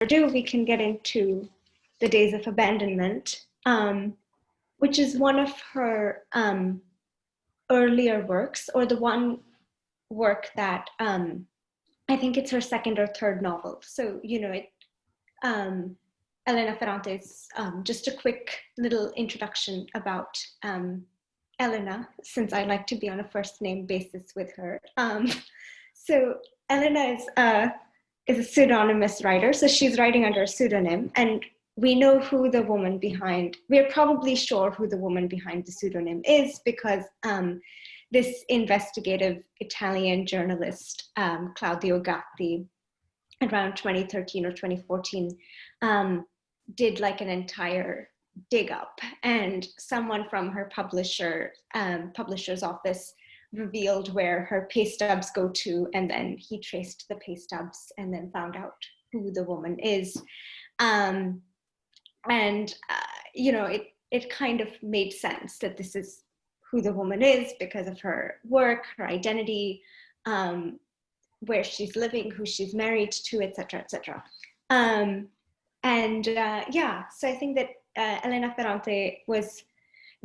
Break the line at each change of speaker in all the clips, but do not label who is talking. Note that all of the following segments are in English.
ado, we can get into The Days of Abandonment, which is one of her earlier works, or the one work that I think it's her second or third novel. So, Elena Ferrante's, just a quick little introduction about Elena, since I like to be on a first name basis with her. So Elena is a pseudonymous writer, so she's writing under a pseudonym, and we know who the woman behind, we're probably sure who the woman behind the pseudonym is, because this investigative Italian journalist, Claudio Gatti, around 2013 or 2014, did like an entire dig up, and someone from her publisher's office revealed where her pay stubs go to, and then he traced the pay stubs and then found out who the woman is. It kind of made sense that this is who the woman is because of her work, her identity, where she's living, who she's married to, etc., etc. So I think that Elena Ferrante was,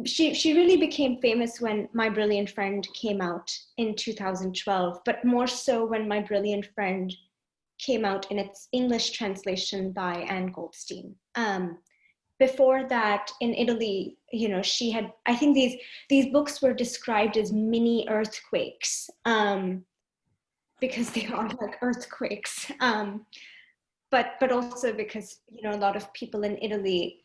she really became famous when My Brilliant Friend came out in 2012, but more so when My Brilliant Friend came out in its English translation by Anne Goldstein. Before that, in Italy, she had, I think these books were described as mini earthquakes, because they are like earthquakes, but also because a lot of people in Italy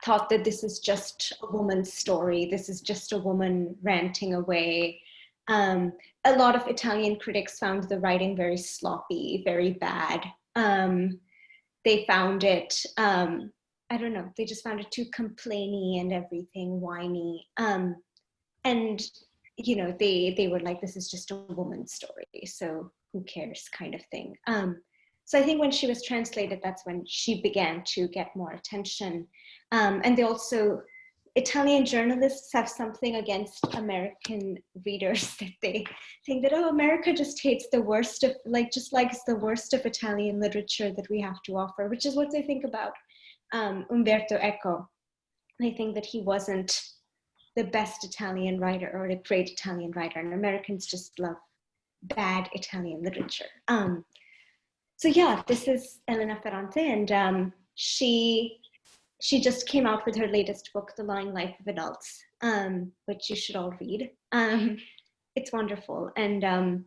thought that this is just a woman's story, this is just a woman ranting away. A lot of Italian critics found the writing very sloppy, very bad. They found it, I don't know, they just found it too complainy and everything, whiny. They were like, this is just a woman's story, so who cares, kind of thing. So I think when she was translated, that's when she began to get more attention. And they also, Italian journalists have something against American readers, that they think that, oh, America just hates the worst of, just likes the worst of Italian literature that we have to offer, which is what they think about Umberto Eco. They think that he wasn't the best Italian writer or a great Italian writer, and Americans just love bad Italian literature. So yeah, this is Elena Ferrante, and she just came out with her latest book, The Lying Life of Adults, which you should all read. It's wonderful, and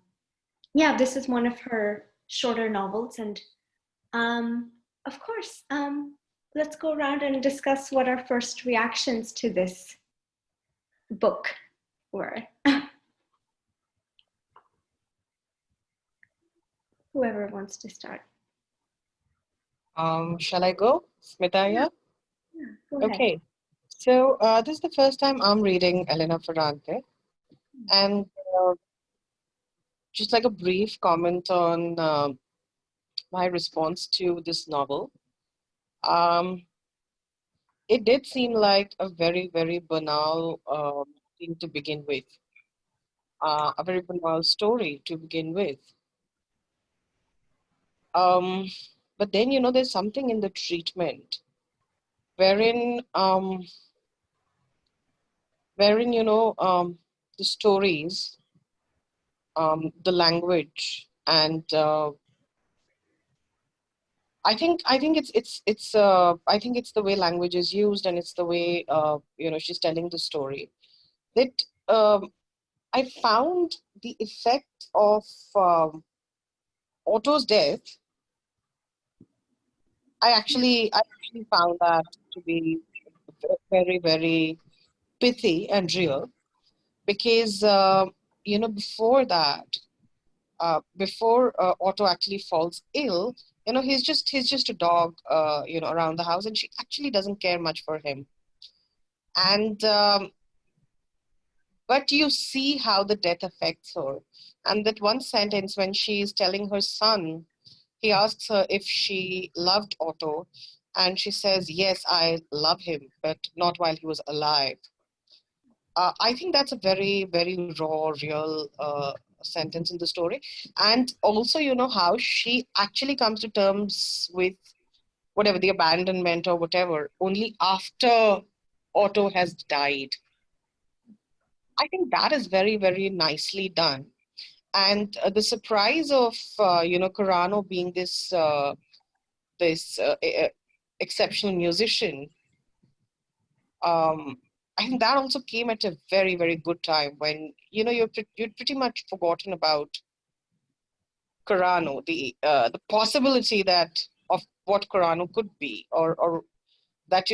this is one of her shorter novels, and of course, let's go around and discuss what our first reactions to this book were. Whoever wants to start.
Shall I go, Smita?
Yeah, go ahead.
Okay. So this is the first time I'm reading Elena Ferrante, and just like a brief comment on my response to this novel. It did seem like a very, very banal thing to begin with, a very banal story to begin with. But then, there's something in the treatment wherein the stories, the language, and I think it's I think it's the way language is used, and it's the way she's telling the story that I found the effect of Otto's death. I actually found that to be very, very pithy and real, because before that, before Otto actually falls ill, he's just a dog around the house, and she actually doesn't care much for him. And but you see how the death affects her, and that one sentence when she's telling her son, he asks her if she loved Otto, and she says, yes, I love him, but not while he was alive. I think that's a very, very raw, real sentence in the story. And also, how she actually comes to terms with whatever, the abandonment or whatever, only after Otto has died. I think that is very, very nicely done. And the surprise of, Carano being this exceptional musician, um, I think that also came at a very, very good time when, you'd pretty much forgotten about Carano, the possibility that of what Carano could be, or that,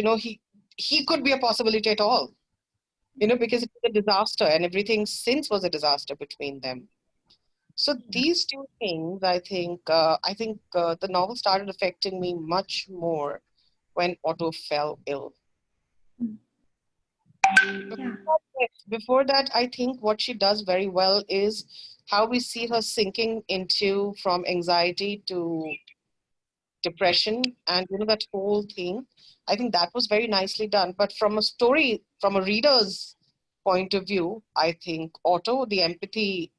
he could be a possibility at all, because it was a disaster and everything since was a disaster between them. So these two things, I think the novel started affecting me much more when Otto fell ill.
Yeah.
Before that, I think what she does very well is how we see her sinking into from anxiety to depression, and that whole thing. I think that was very nicely done. But from a reader's point of view, I think Otto, the empathy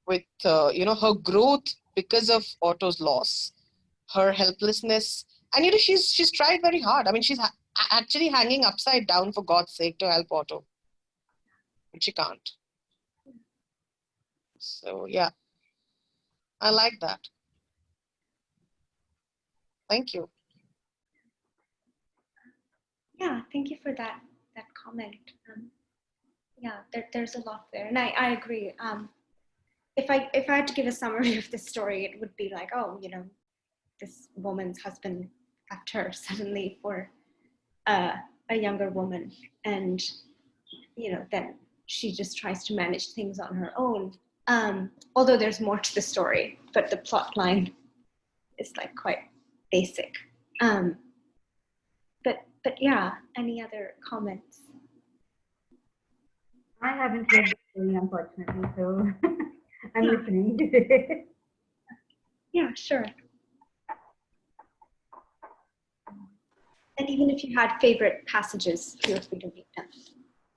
with her growth because of Otto's loss, her helplessness, and she's tried very hard. I mean, she's actually hanging upside down for God's sake to help Otto, but she can't. So yeah, I like that. Thank you.
Yeah, thank you for that comment. Yeah, there's a lot there, and I agree. If I had to give a summary of this story, it would be like, oh, this woman's husband left her suddenly for a younger woman, and then she just tries to manage things on her own. Although there's more to the story, but the plot line is like quite basic. But yeah, any other comments?
I haven't read the story, unfortunately, so I'm listening.
Yeah, sure. And even if you had favorite passages, feel free to read them.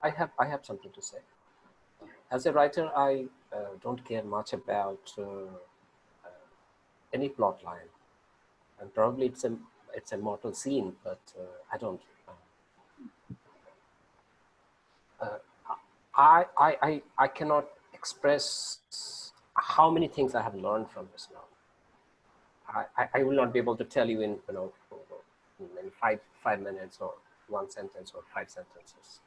I have something to say. As a writer, I don't care much about any plot line, and probably it's a mortal scene, but I don't. I cannot express how many things I have learned from this novel. I will not be able to tell you in five minutes or one sentence or five sentences.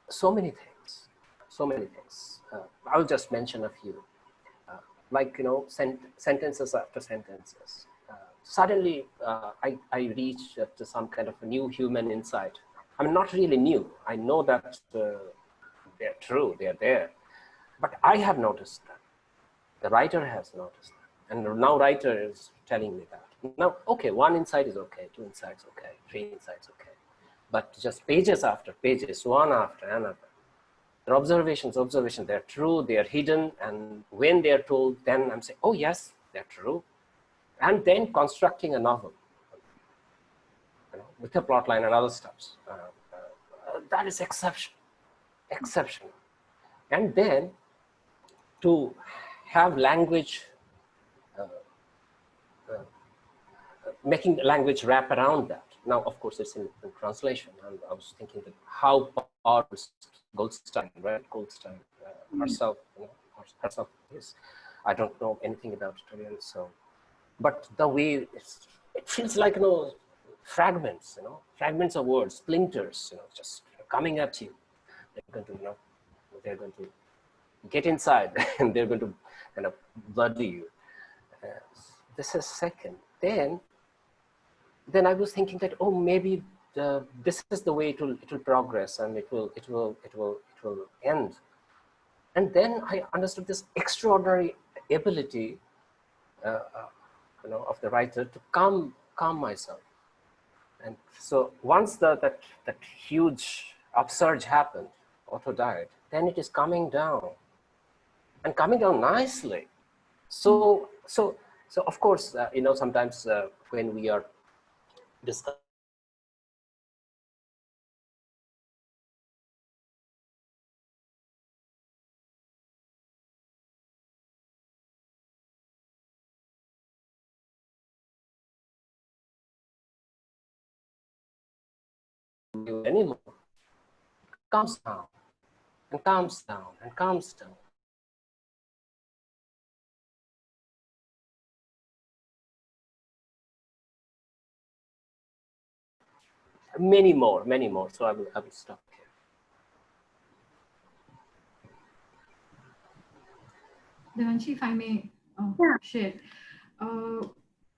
So many things. I'll just mention a few. Like sentences after sentences. Suddenly, I reach to some kind of a new human insight. I mean, not really new. I know that they're true, they're there. But I have noticed that. The writer has noticed that. And now writer is telling me that. Now, okay, one insight is okay, two insights okay, three insights okay. But just pages after pages, one after another. They're observations, they're true, they're hidden. And when they're told, then I'm saying, oh yes, they're true. And then constructing a novel with a plot line and other stuff. That is exceptional. And then to have language, making the language wrap around that. Now, of course, it's in translation. And I was thinking that how powerful Goldstein, right? Goldstein herself, herself is. I don't know anything about Italian, so. But the way it feels like fragments, fragments of words, splinters, just coming at you. They're going to get inside, and they're going to kind of bloody you. This is second. Then I was thinking that, oh, maybe this is the way it will progress, and it will end. And then I understood this extraordinary ability of the writer to calm myself. And so once that huge upsurge happened, Otto died, then it is coming down, and coming down nicely. So of course, sometimes when we are discussing you anymore. Calms down and calms down and calms down. Many more, many more. So I will stop here.
Devanshi, if I may
Yeah.
share.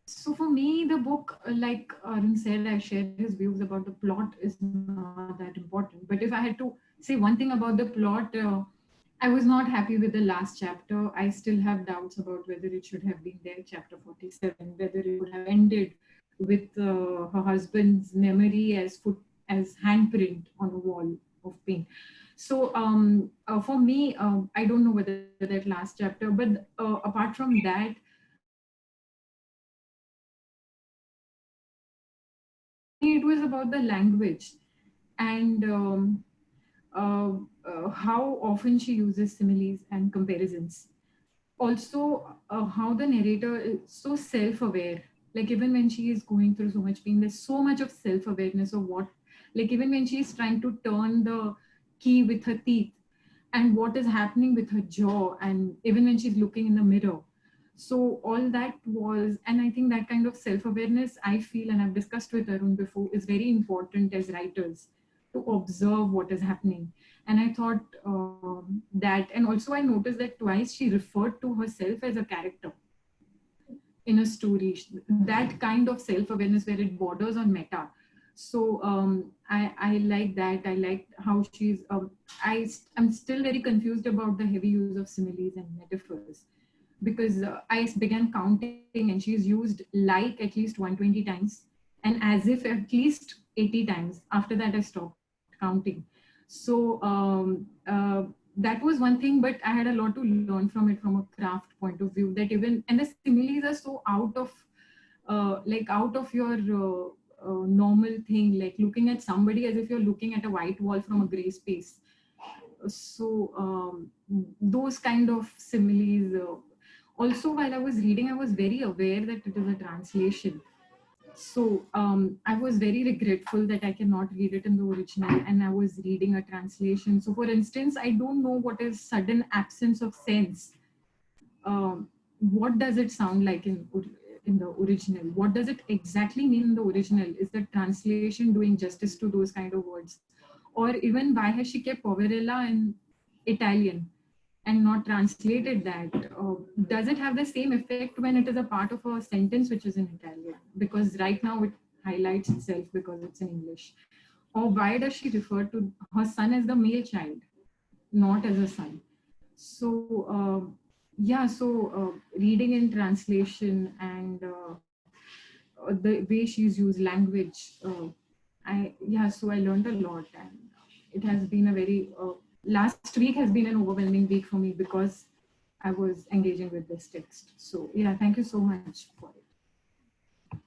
So for me, the book, like Arun said, I shared his views about the plot is not that important. But if I had to say one thing about the plot, I was not happy with the last chapter. I still have doubts about whether it should have been there, chapter 47, whether it would have ended with her husband's memory as handprint on a wall of paint. So for me, I don't know whether that last chapter, but apart from that, it was about the language and how often she uses similes and comparisons. Also, how the narrator is so self-aware. Like even when she is going through so much pain, there's so much of self-awareness of what, like even when she's trying to turn the key with her teeth and what is happening with her jaw, and even when she's looking in the mirror. So all that was, and I think that kind of self-awareness, I feel, and I've discussed with Arun before, is very important as writers to observe what is happening. And I thought that, and also I noticed that twice she referred to herself as a character in a story. That kind of self-awareness where it borders on meta. So I like that. I like how she's, I'm still very confused about the heavy use of similes and metaphors, because I began counting and she's used like at least 120 times and as if at least 80 times. After that, I stopped counting. So that was one thing, but I had a lot to learn from it from a craft point of view, that even, and the similes are so out of your normal thing, like looking at somebody as if you're looking at a white wall from a gray space. So those kind of similes. Also, while I was reading, I was very aware that it is a translation. So I was very regretful that I cannot read it in the original and I was reading a translation. So for instance, I don't know what is sudden absence of sense. What does it sound like in the original? What does it exactly mean in the original? Is the translation doing justice to those kind of words? Or even why has she kept poverella in Italian and not translated that? Does it have the same effect when it is a part of a sentence which is in Italian? Because right now it highlights itself because it's in English. Or why does she refer to her son as the male child, not as a son? So reading in translation and the way she's used language, so I learned a lot, and it has been a very last week has been an overwhelming week for me because I was engaging with this text. So yeah, thank you so much for it.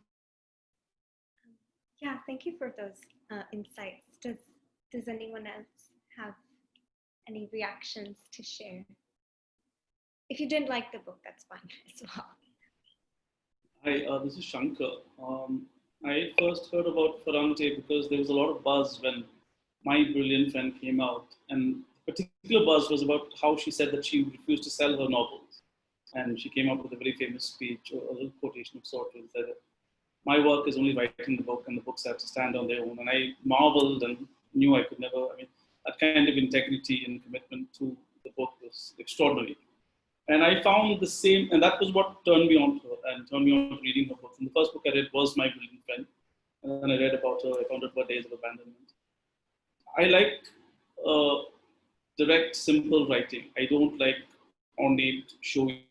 Yeah, thank you for those insights. Does anyone else have any reactions to share? If you didn't like the book, that's fine as well.
Hi, this is Shankar. I first heard about Ferrante because there was a lot of buzz when My Brilliant Friend came out. And the particular buzz was about how she said that she refused to sell her novels. And she came up with a very famous speech, or a little quotation of sorts, and said, my work is only writing the book and the books have to stand on their own. And I marveled and knew I could never, that kind of integrity and commitment to the book was extraordinary. And I found the same, and that was what turned me on to her and turned me on to reading her books. And the first book I read was My Brilliant Friend. And then I read about her, I found it for Days of Abandonment. I like direct, simple writing. I don't like ornate, showy,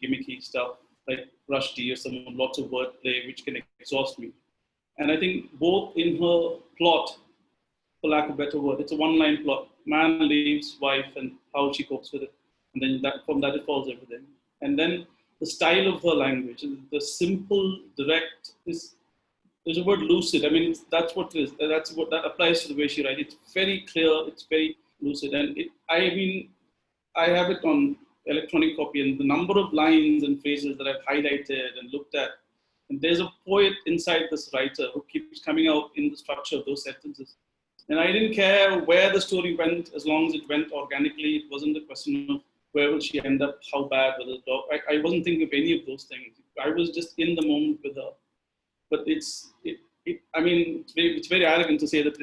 gimmicky stuff like Rushdie or some lots of wordplay, which can exhaust me. And I think both in her plot, for lack of a better word, it's a one-line plot. Man leaves wife and how she copes with it. And then from that it falls everything. And then the style of her language, the simple, direct, there's a word lucid. That's what it is. That applies to the way she writes. It's very clear. It's very lucid. And I have it on electronic copy, and the number of lines and phrases that I've highlighted and looked at. And there's a poet inside this writer who keeps coming out in the structure of those sentences. And I didn't care where the story went as long as it went organically. It wasn't a question of where will she end up, how bad was the dog. I wasn't thinking of any of those things. I was just in the moment with her. But I mean, it's very arrogant to say that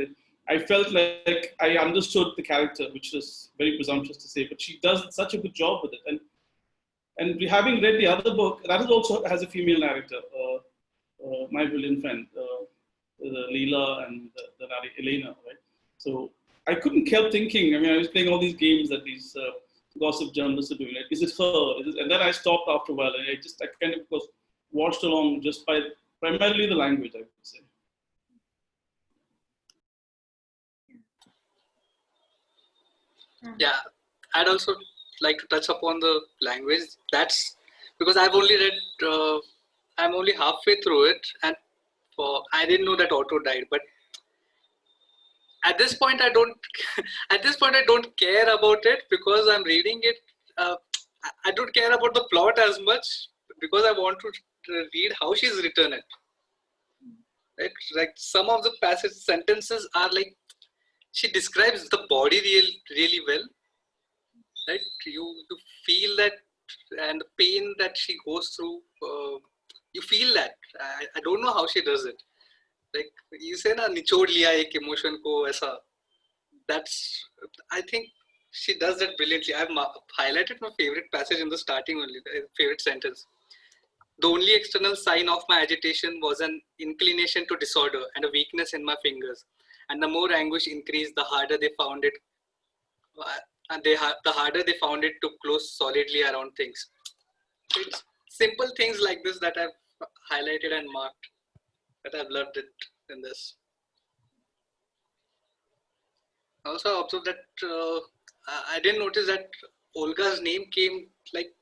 I felt like I understood the character, which was very presumptuous to say, but she does such a good job with it. And having read the other book, that is also has a female narrator, My Brilliant Friend, Leela and the narrator Elena, right? So I couldn't help thinking. I mean, I was playing all these games that these gossip journalists are doing. Like, is it her? And then I stopped after a while, and I kind of was watched along just by primarily the language, I would say.
Yeah, I'd also like to touch upon the language. That's because I've only read, I'm only halfway through it, and I didn't know that Otto died. But at this point, I don't. At this point, I don't care about it because I'm reading it. I don't care about the plot as much because I want to read how she's written it. Right? Like some of the passage sentences are like she describes the body really well. Right? You feel that, and the pain that she goes through, you feel that. I don't know how she does it. Like you say na, nichod liya ek emotion ko aisa. That's, I think she does that brilliantly. I've highlighted my favorite passage in the starting only, the favorite sentence. The only external sign of my agitation was an inclination to disorder and a weakness in my fingers. And the more anguish increased, the harder they found it. And the harder they found it to close solidly around things. It's simple things like this that I've highlighted and marked, that I've loved it in this. Also, I observed that I didn't notice that Olga's name came like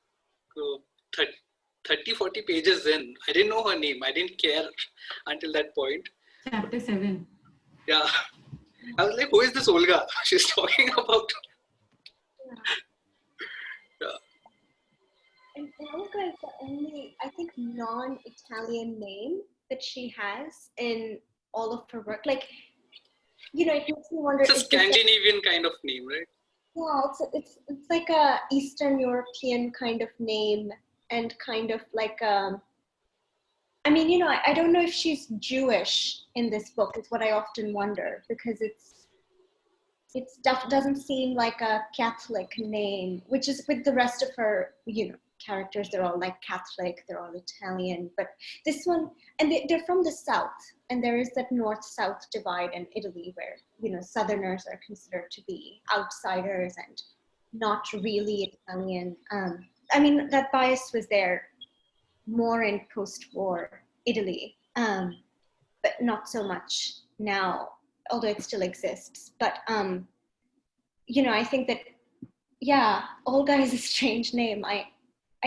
30-40 pages in. I didn't know her name. I didn't care until that point.
Chapter 7.
Yeah. I was like, who is this Olga she's talking about? Yeah.
And Olga is the only, I think, non-Italian name that she has in all of her work. Like, you know, it makes me wonder.
It's a Scandinavian kind of name, right?
Yeah, it's like a Eastern European kind of name, and kind of like I mean, you know, I don't know if she's Jewish in this book. Is what I often wonder, because it doesn't seem like a Catholic name, which is with the rest of her, you know, characters. They're all like Catholic, they're all Italian, but this one, and they're from the South, and there is that North-South divide in Italy where, you know, Southerners are considered to be outsiders and not really Italian. I mean, that bias was there more in post-war Italy, but not so much now, although it still exists. But, you know, I think that, yeah, Olga is a strange name. I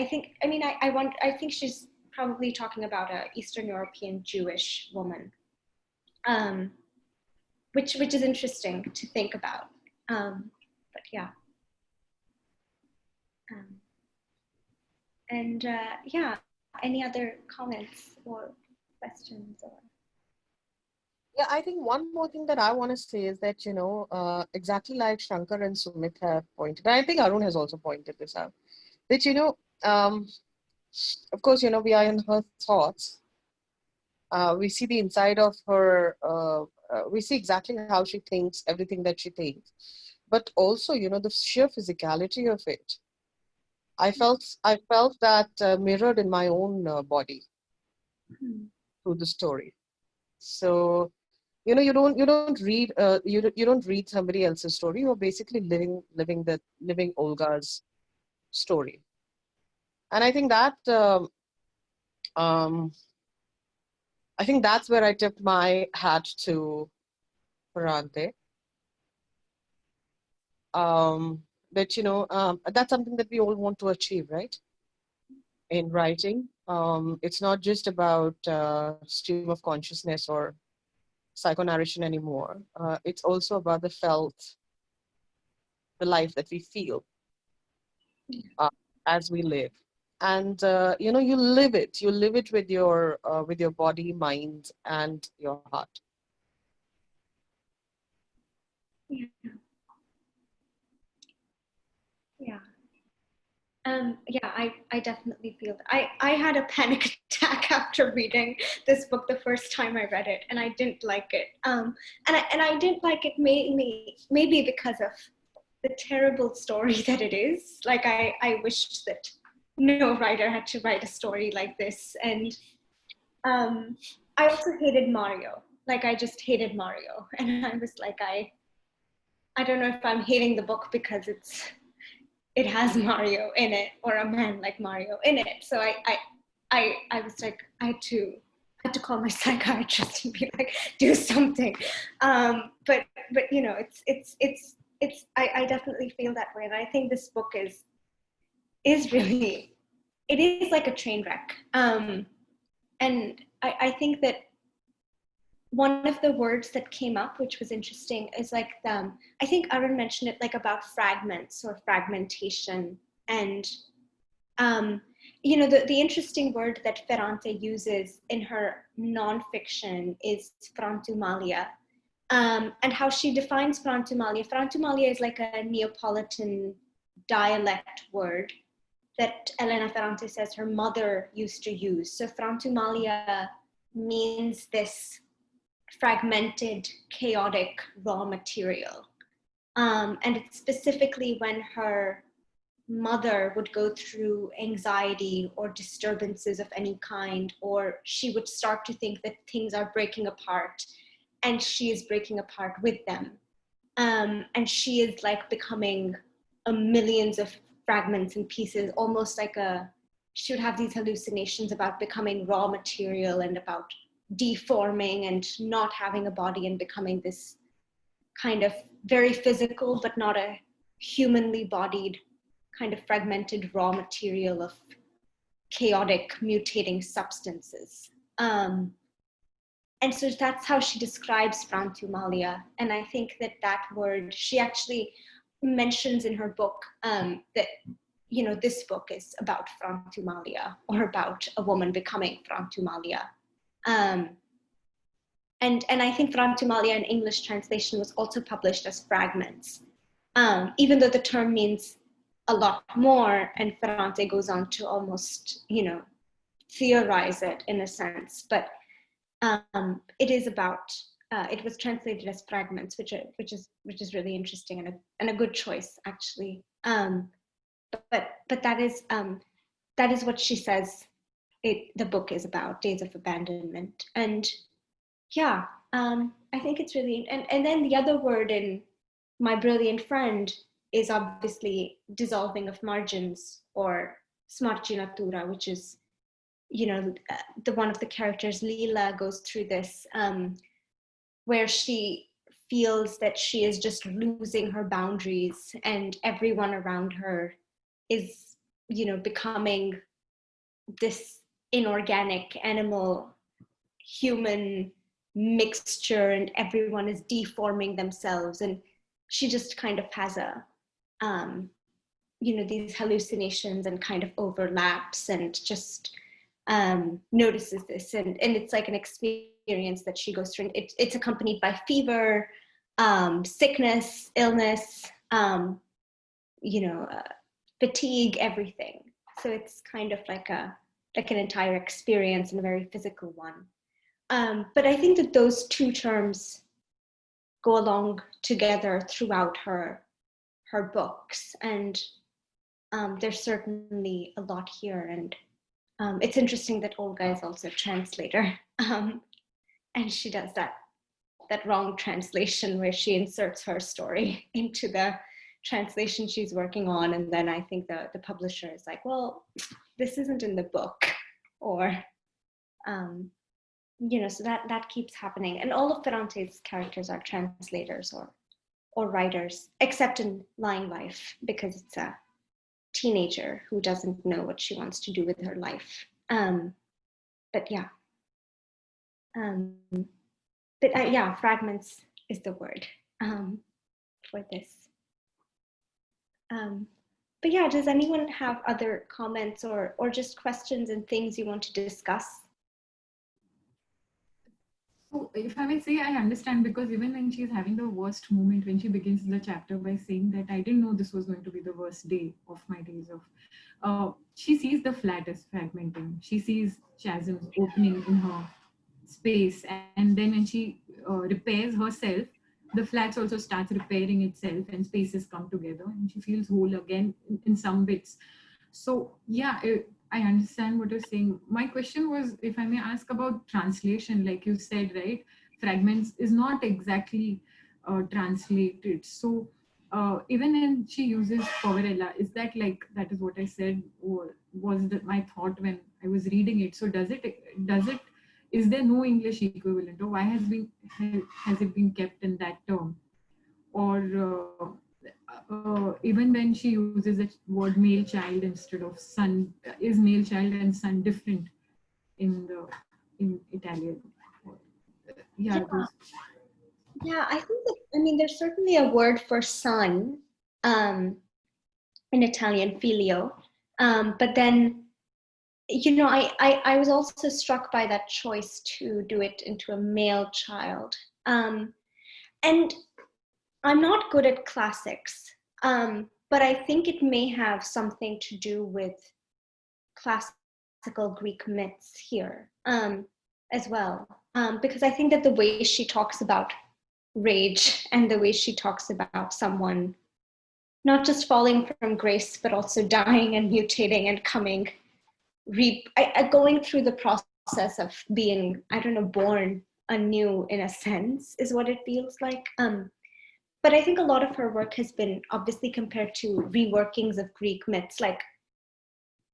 think she's probably talking about an Eastern European Jewish woman, which is interesting to think about. But yeah. And yeah, any other comments or questions? Or
Yeah, I think one more thing that I want to say is that, you know, exactly like Shankar and Sumit have pointed, and I think Arun has also pointed this out, that, you know, of course, you know, we are in her thoughts. We see the inside of her, we see exactly how she thinks, everything that she thinks. But also, you know, the sheer physicality of it. I felt that mirrored in my own body through the story. So, you know, you don't read you don't read somebody else's story. You're basically living Olga's story. And I think that I think that's where I tip my hat to Ferrante. That, you know, that's something that we all want to achieve, right? In writing, it's not just about stream of consciousness or psychonarration anymore. It's also about the felt, the life that we feel as we live. And you know, you live it with your body, mind, and your heart.
Yeah. Yeah. Yeah, I definitely feel that. I had a panic attack after reading this book the first time I read it, and I didn't like it. And I didn't like it maybe because of the terrible story that it is. Like I wished that no writer had to write a story like this. And I also hated Mario. Like I just hated Mario, and I was like I don't know if I'm hating the book because it has Mario in it, or a man like Mario in it. So I was like, I had to call my psychiatrist and be like, do something. But you know, I definitely feel that way, and I think this book is really, it is like a train wreck. And I think that one of the words that came up, which was interesting, is like I think Arun mentioned it, like about fragments or fragmentation. And you know, the interesting word that Ferrante uses in her nonfiction is Frantumaglia. And how she defines Frantumaglia. Frantumaglia is like a Neapolitan dialect word that Elena Ferrante says her mother used to use. So Frantumaglia means this fragmented, chaotic raw material. And it's specifically when her mother would go through anxiety or disturbances of any kind, or she would start to think that things are breaking apart, and she is breaking apart with them. And she is like becoming millions of fragments and pieces, almost like she would have these hallucinations about becoming raw material and about deforming and not having a body and becoming this kind of very physical but not a humanly bodied kind of fragmented raw material of chaotic mutating substances. And so that's how she describes Frantumaglia. And I think that word, she actually mentions in her book that, you know, this book is about Frantumaglia, or about a woman becoming Frantumaglia. And I think Frantumaglia in English translation was also published as fragments, even though the term means a lot more, and Ferrante goes on to almost, you know, theorize it in a sense. But it is about, it was translated as fragments, which is really interesting and a good choice actually. But that is what she says the book is about, Days of Abandonment. And yeah, I think it's really, and then the other word in My Brilliant Friend is obviously dissolving of margins, or smarginatura, which is, you know, the one of the characters, Lila, goes through this, where she feels that she is just losing her boundaries, and everyone around her is, you know, becoming this inorganic animal human mixture, and everyone is deforming themselves, and she just kind of has you know, these hallucinations and kind of overlaps, and just notices this, and it's like an experience that she goes through. And it's accompanied by fever, sickness, illness, you know, fatigue, everything. So it's kind of like an entire experience, and a very physical one. But I think that those two terms go along together throughout her books, and there's certainly a lot here. And it's interesting that Olga is also a translator, and she does that wrong translation where she inserts her story into the translation she's working on, and then I think the publisher is like, well, this isn't in the book, or you know, so that keeps happening. And all of Ferrante's characters are translators or writers, except in Lying Life, because it's a teenager who doesn't know what she wants to do with her life. But yeah, yeah, fragments is the word for this. But yeah, does anyone have other comments or just questions and things you want to discuss?
So if I may say, I understand, because even when she's having the worst moment, when she begins the chapter by saying that I didn't know this was going to be the worst day of my days of, she sees the flat as fragmenting. She sees chasms opening in her space, and then when she repairs herself, the flats also starts repairing itself, and spaces come together, and she feels whole again in some bits. So yeah, I understand what you're saying. My question was, if I may ask about translation, like you said, right? Fragments is not exactly translated. So even when she uses poverella, is that like, that is what I said, or was that my thought when I was reading it? So does it, is there no English equivalent, or why has it been kept in that term? Or even when she uses the word male child instead of son, is male child and son different in Italian? Yeah,
Yeah.
those.
Yeah, I think that, I mean, there's certainly a word for son in Italian, filio. But then, you know, I was also struck by that choice to do it into a male child. And I'm not good at classics, but I think it may have something to do with classical Greek myths here as well. Because I think that the way she talks about rage and the way she talks about someone not just falling from grace, but also dying and mutating and coming, going through the process of being, I don't know, born anew in a sense, is what it feels like. But I think a lot of her work has been obviously compared to reworkings of Greek myths. Like,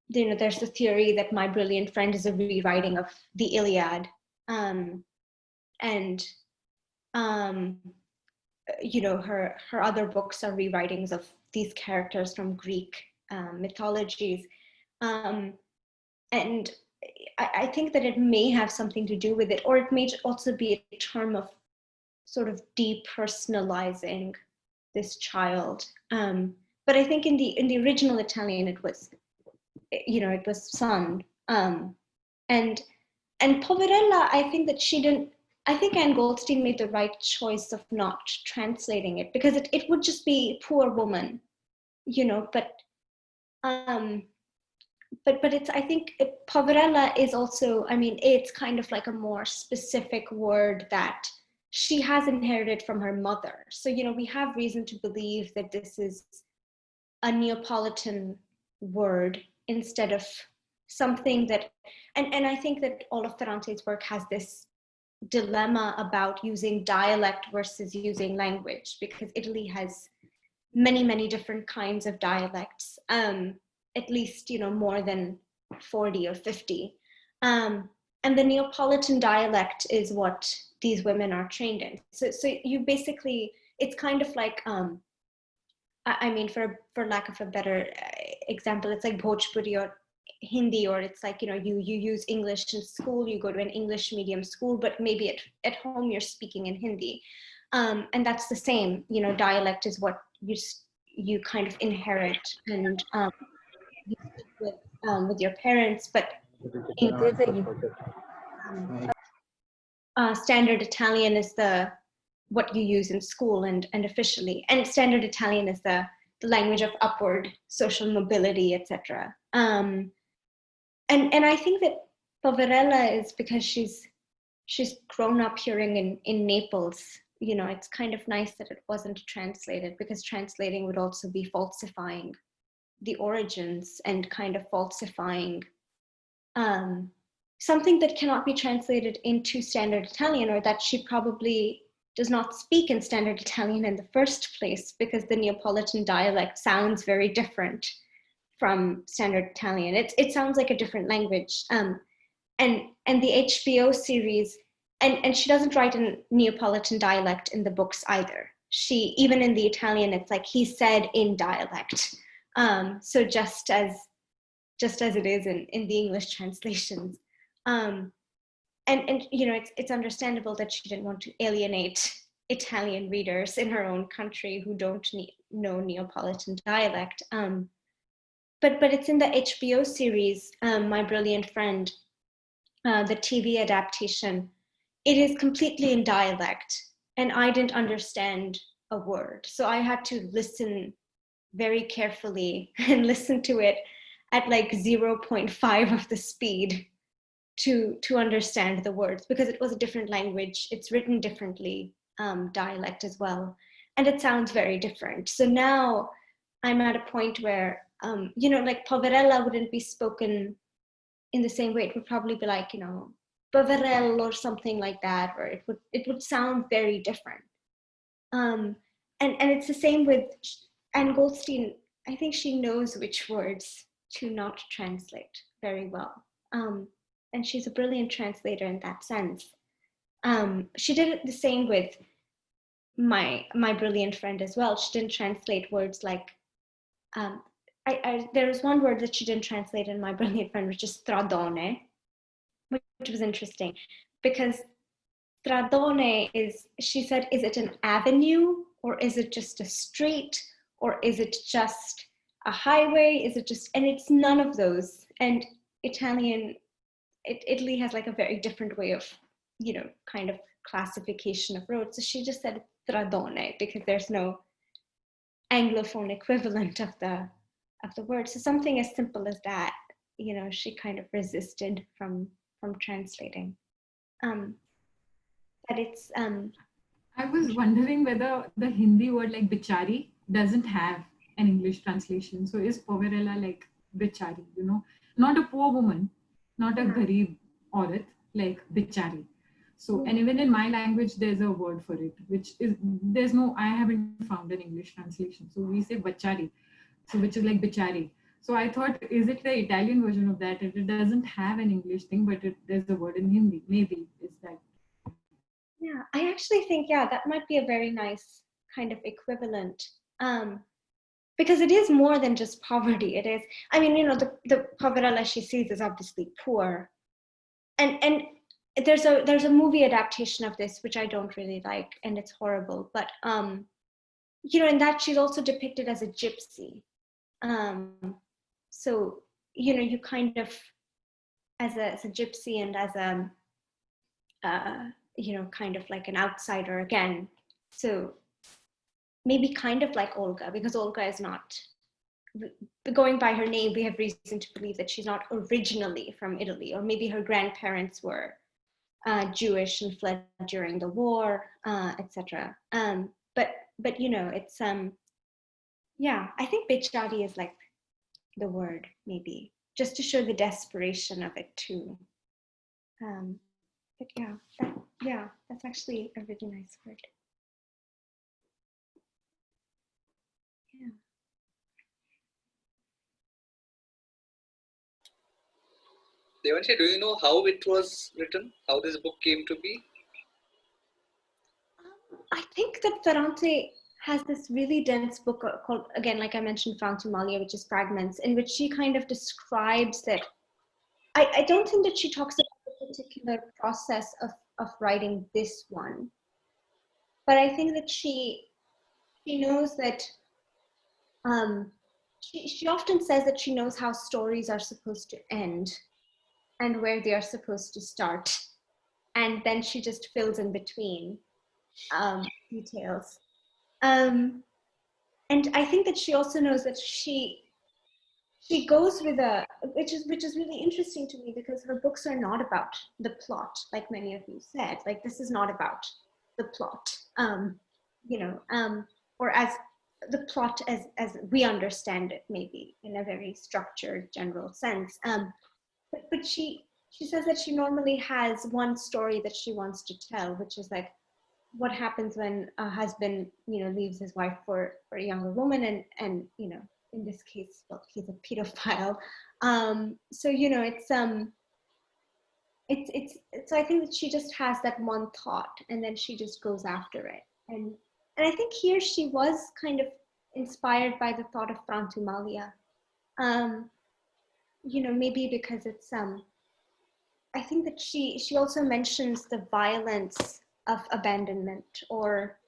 you know, there's the theory that My Brilliant Friend is a rewriting of the Iliad. And you know, her other books are rewritings of these characters from Greek mythologies. And I think that it may have something to do with it, or it may also be a term of sort of depersonalizing this child. But I think in the original Italian, it was, you know, it was son. And Poverella, I think that she didn't, I think Anne Goldstein made the right choice of not translating it, because it would just be poor woman, you know, but it's, I think Poverella is also, I mean, it's kind of like a more specific word that she has inherited from her mother. So, you know, we have reason to believe that this is a Neapolitan word instead of something that, and I think that all of Ferrante's work has this dilemma about using dialect versus using language, because Italy has many, many different kinds of dialects, at least, you know, more than 40 or 50. And the Neapolitan dialect is what these women are trained in. So you basically, it's kind of like, I mean, for lack of a better example, it's like Bhojpuri or Hindi, or it's like, you know, you use English in school, you go to an English medium school, but maybe at home you're speaking in Hindi. And that's the same, you know, dialect is what you kind of inherit and you speak with your parents, but standard Italian is what you use in school and officially, and standard Italian is the language of upward social mobility, etc. And I think that Poverella is because she's grown up hearing in Naples. You know, it's kind of nice that it wasn't translated, because translating would also be falsifying the origins and kind of falsifying something that cannot be translated into standard Italian, or that she probably does not speak in standard Italian in the first place, because the Neapolitan dialect sounds very different from standard Italian. It sounds like a different language. And the HBO series, and she doesn't write in Neapolitan dialect in the books either. She, even in the Italian, it's like he said in dialect. So just as it is in the English translations. And you know, it's understandable that she didn't want to alienate Italian readers in her own country who don't know Neapolitan dialect. But it's in the HBO series, My Brilliant Friend, the TV adaptation. it is completely in dialect, and I didn't understand a word. So I had to listen very carefully and listen to it at like 0.5 of the speed to understand the words, because it was a different language. It's written differently, dialect as well, and it sounds very different. So now I'm at a point where, like poverella wouldn't be spoken in the same way. It would probably be like, poverel or something like that, or it would sound very different. And it's the same with Anne Goldstein. I think she knows which words to not translate very well. And she's a brilliant translator in that sense. She did it the same with my brilliant friend as well. She didn't translate words like, there was one word that she didn't translate in my brilliant friend, which is stradone, which was interesting, because stradone is, she said, is it an avenue, or is it just a street, or is it just a highway? Is it just, and it's none of those. And Italy has like a very different way of, kind of classification of roads. So she just said stradone because there's no Anglophone equivalent of the word. So something as simple as that, she kind of resisted from translating. But it's
I was wondering whether the Hindi word like bichari doesn't have an English translation. So is poverella like bichari, not a poor woman, not a garib aurat, like bichari. So, and even in my language, there's a word for it, which is, I haven't found an English translation. So we say bachari, so which is like bichari. So I thought, is it the Italian version of that? It doesn't have an English thing, but there's a word in Hindi. Maybe it's that.
Yeah, I actually think, that might be a very nice kind of equivalent. Because it is more than just poverty. It is, I mean, the poverella she sees is obviously poor. And there's a movie adaptation of this, which I don't really like, and it's horrible. But, in that she's also depicted as a gypsy. So, you kind of, as a gypsy and as a, kind of like an outsider again. So maybe kind of like Olga, because Olga is not, going by her name, we have reason to believe that she's not originally from Italy, or maybe her grandparents were Jewish and fled during the war, etc. But it's I think bichari is like the word, maybe, just to show the desperation of it too. But that's actually a really nice word. Yeah.
Devanshi, do you know how it was written? How this book came to be?
I think that Ferrante has this really dense book called, again, like I mentioned, Frantumaglia, which is Fragments, in which she kind of describes that. I don't think that she talks about the particular process of writing this one, but I think that she knows that, she often says that she knows how stories are supposed to end and where they are supposed to start, and then she just fills in between details. And I think that she also knows that she goes with which is really interesting to me, because her books are not about the plot, like many of you said. Like, this is not about the plot, or as the plot as we understand it, maybe in a very structured, general sense. But she says that she normally has one story that she wants to tell, which is like what happens when a husband, leaves his wife for a younger woman, and in this case, well, he's a pedophile. So it's I think that she just has that one thought, and then she just goes after it. And I think here she was kind of inspired by the thought of Frantumaglia. Maybe because it's I think that she also mentions the violence of abandonment, or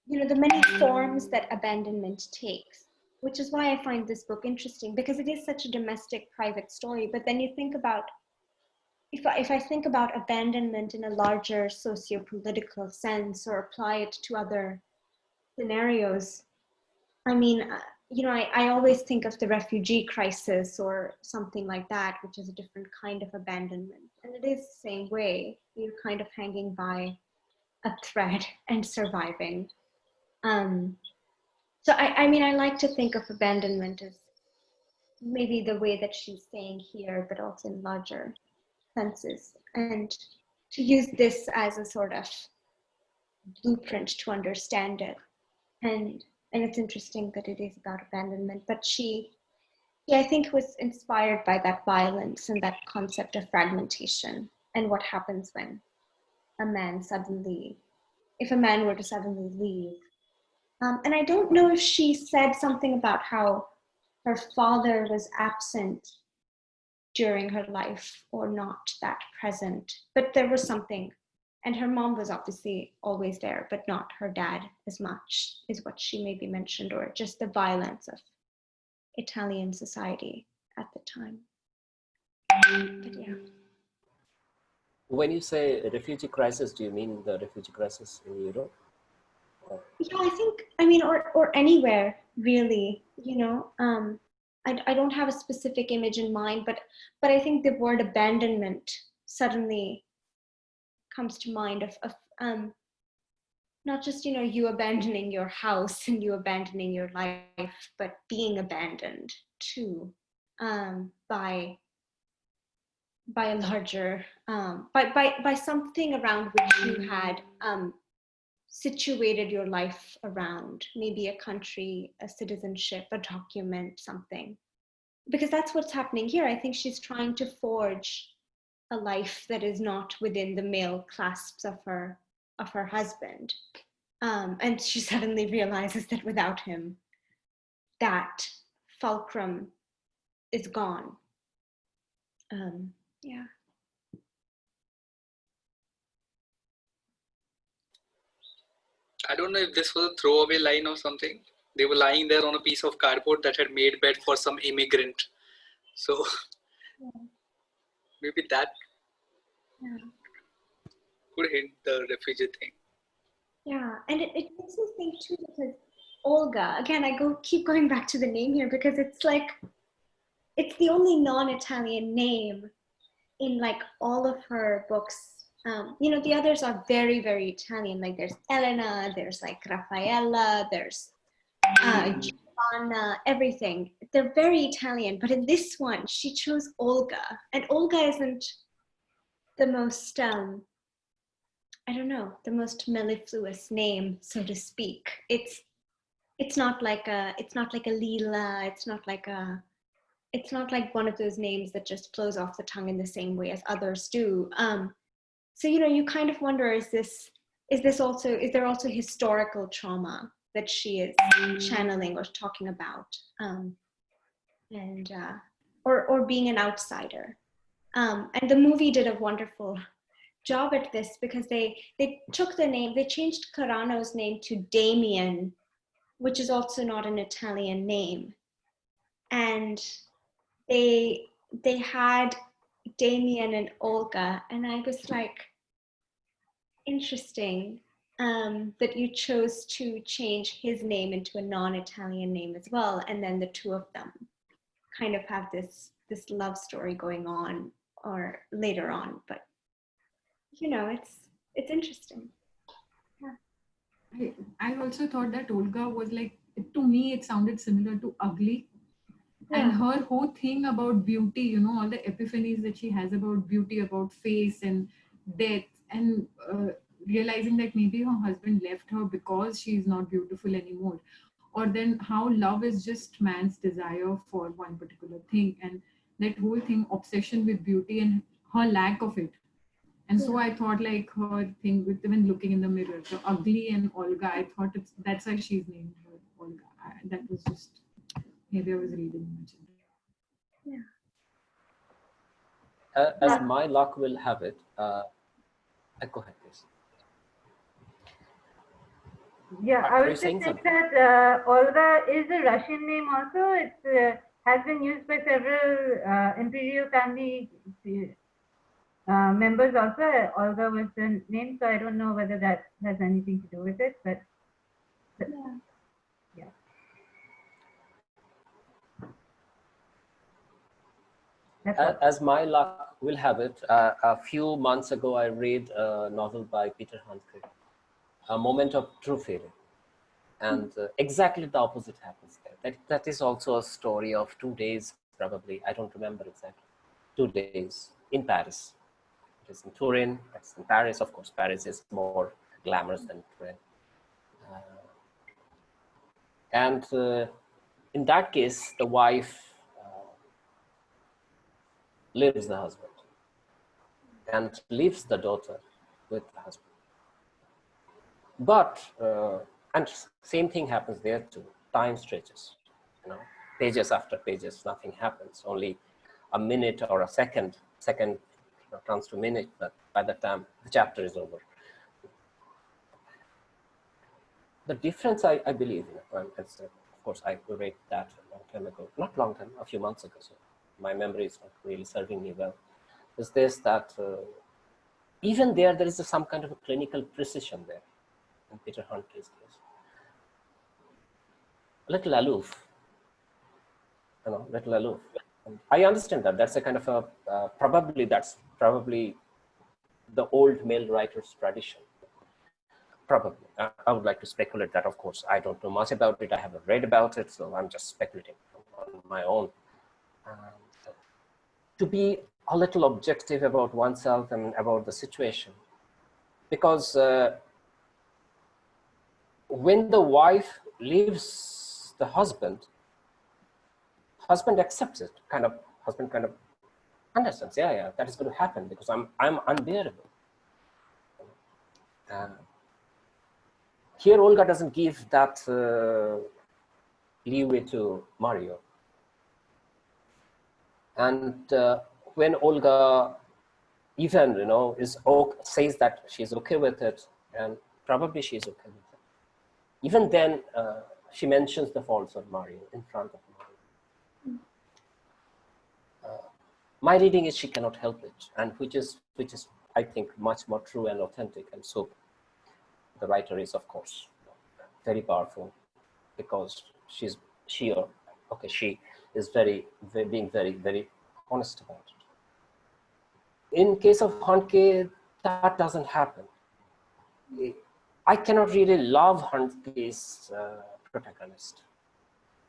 the many forms that abandonment takes, which is why I find this book interesting, because it is such a domestic, private story. But then you think about if I think about abandonment in a larger socio-political sense or apply it to other scenarios, I mean, I always think of the refugee crisis or something like that, which is a different kind of abandonment. And it is the same way. You're kind of hanging by a thread and surviving. So I mean, I like to think of abandonment as maybe the way that she's saying here, but also in larger senses. And to use this as a sort of blueprint to understand it. And it's interesting that it is about abandonment, but she, I think, was inspired by that violence and that concept of fragmentation and what happens when a man suddenly, if a man were to suddenly leave. And I don't know if she said something about how her father was absent during her life or not that present, but there was something. And her mom was obviously always there, but not her dad as much, is what she maybe mentioned, or just the violence of Italian society at the time. But yeah.
When you say refugee crisis, do you mean the refugee crisis in Europe?
Yeah, I think, I mean, or anywhere really, I don't have a specific image in mind, but I think the word abandonment suddenly comes to mind of not just, you abandoning your house and you abandoning your life, but being abandoned too, by a larger, by something around which you had situated your life around, maybe a country, a citizenship, a document, something. Because that's what's happening here. I think she's trying to forge a life that is not within the male clasps of her husband. And she suddenly realizes that without him, that fulcrum is gone. Yeah.
I don't know if this was a throwaway line or something. They were lying there on a piece of cardboard that had made bed for some immigrant. So maybe that could hint the refugee thing.
Yeah, and it makes me think too, because Olga, again, keep going back to the name here, because it's like, it's the only non-Italian name in like all of her books. The others are very, very Italian. Like there's Elena, there's like Raffaella, there's Giovanna, everything. They're very Italian, but in this one, she chose Olga. And Olga isn't the most, the most mellifluous name, so to speak. It's not like a Leela, it's not like one of those names that just flows off the tongue in the same way as others do. So, you kind of wonder, is there also historical trauma that she is channeling or talking about, or being an outsider. And the movie did a wonderful job at this, because they took the name, they changed Carano's name to Damien, which is also not an Italian name. And they had Damien and Olga, and I was like, interesting that you chose to change his name into a non-Italian name as well, and then the two of them kind of have this love story going on, or later on. But it's interesting.
Yeah. I also thought that Olga was like, to me it sounded similar to ugly. Yeah. And her whole thing about beauty, all the epiphanies that she has about beauty, about face and death, and realizing that maybe her husband left her because she's not beautiful anymore. Or then how love is just man's desire for one particular thing, and that whole thing, obsession with beauty and her lack of it. And so I thought, like, her thing with even looking in the mirror, the ugly and Olga, I thought that's why she's named her Olga. That was just, maybe I was reading much.
Yeah.
As my luck will have it, go ahead, please.
Yeah, I was just saying that Olga is a Russian name also. It has been used by several imperial family members also. Olga was the name, so I don't know whether that has anything to do with it, but yeah.
As my luck will have it, a few months ago, I read a novel by Peter Handke, A Moment of True Feeling. And exactly the opposite happens there. That is also a story of 2 days, probably. I don't remember exactly. 2 days in Paris. It is in Turin, it's in Paris. Of course, Paris is more glamorous than Turin. In that case, the wife leaves the husband and leaves the daughter with the husband. But, and same thing happens there too. Time stretches, pages after pages, nothing happens. Only a minute or a second turns to minute, but by the time the chapter is over. The difference, I believe, of course, I read that a long time ago, not long time, a few months ago, so my memory is not really serving me well, is this, that even there is some kind of a clinical precision there in Peter Handke's case. A little aloof, little aloof. And I understand that. That's a kind of a, probably the old male writer's tradition. Probably. I would like to speculate that, of course. I don't know much about it. I haven't read about it, so I'm just speculating on my own. To be a little objective about oneself and about the situation. Because when the wife leaves the husband accepts it, husband kind of understands, yeah, that is going to happen because I'm unbearable. Here, Olga doesn't give that leeway to Mario. And when Olga even, says that she's okay with it, and probably she's okay with it, even then she mentions the faults of Mario in front of Mario. My reading is she cannot help it, and which is I think much more true and authentic, and so the writer is, of course, very powerful because she is being very, very honest about it. In case of Handke, that doesn't happen. I cannot really love Handke's protagonist,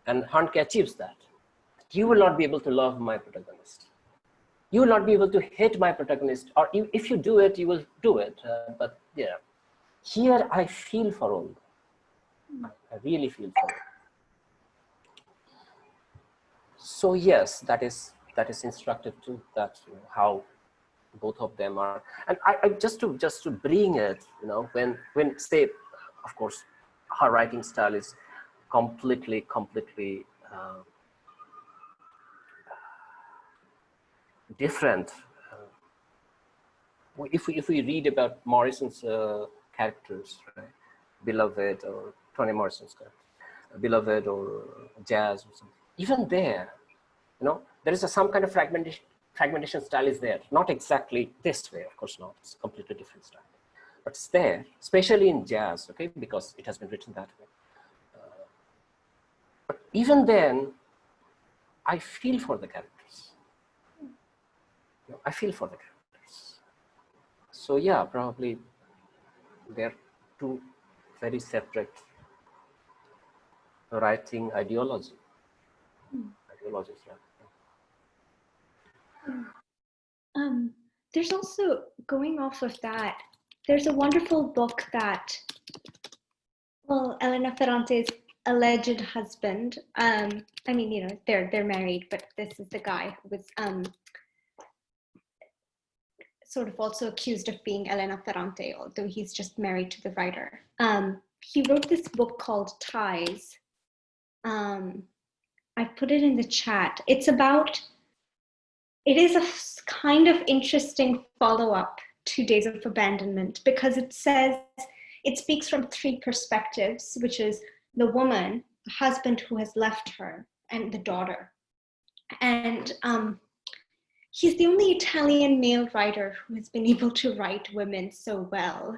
and Handke achieves that. You will not be able to love my protagonist. You will not be able to hate my protagonist, or if you do it, you will do it. But yeah, here I feel for Olga. I really feel for her. So yes, that is instructive too. That how both of them are, and I just to bring it, when say, of course, her writing style is completely different. If we read about Morrison's characters, right? Beloved, or Toni Morrison's character, Beloved or Jazz or something, even there, there is some kind of fragmentation style is there. Not exactly this way, of course not. It's a completely different style, but it's there, especially in Jazz, okay, because it has been written that way. But even then, I feel for the characters. I feel for the characters. So yeah, probably they're two very separate writing ideologies.
There's also, going off of that, there's a wonderful book that, Elena Ferrante's alleged husband, they're married, but this is the guy who was sort of also accused of being Elena Ferrante, although he's just married to the writer. He wrote this book called Ties. I put it in the chat. It is a kind of interesting follow-up to Days of Abandonment, because it speaks from three perspectives, which is the woman, the husband who has left her, and the daughter. And he's the only Italian male writer who has been able to write women so well.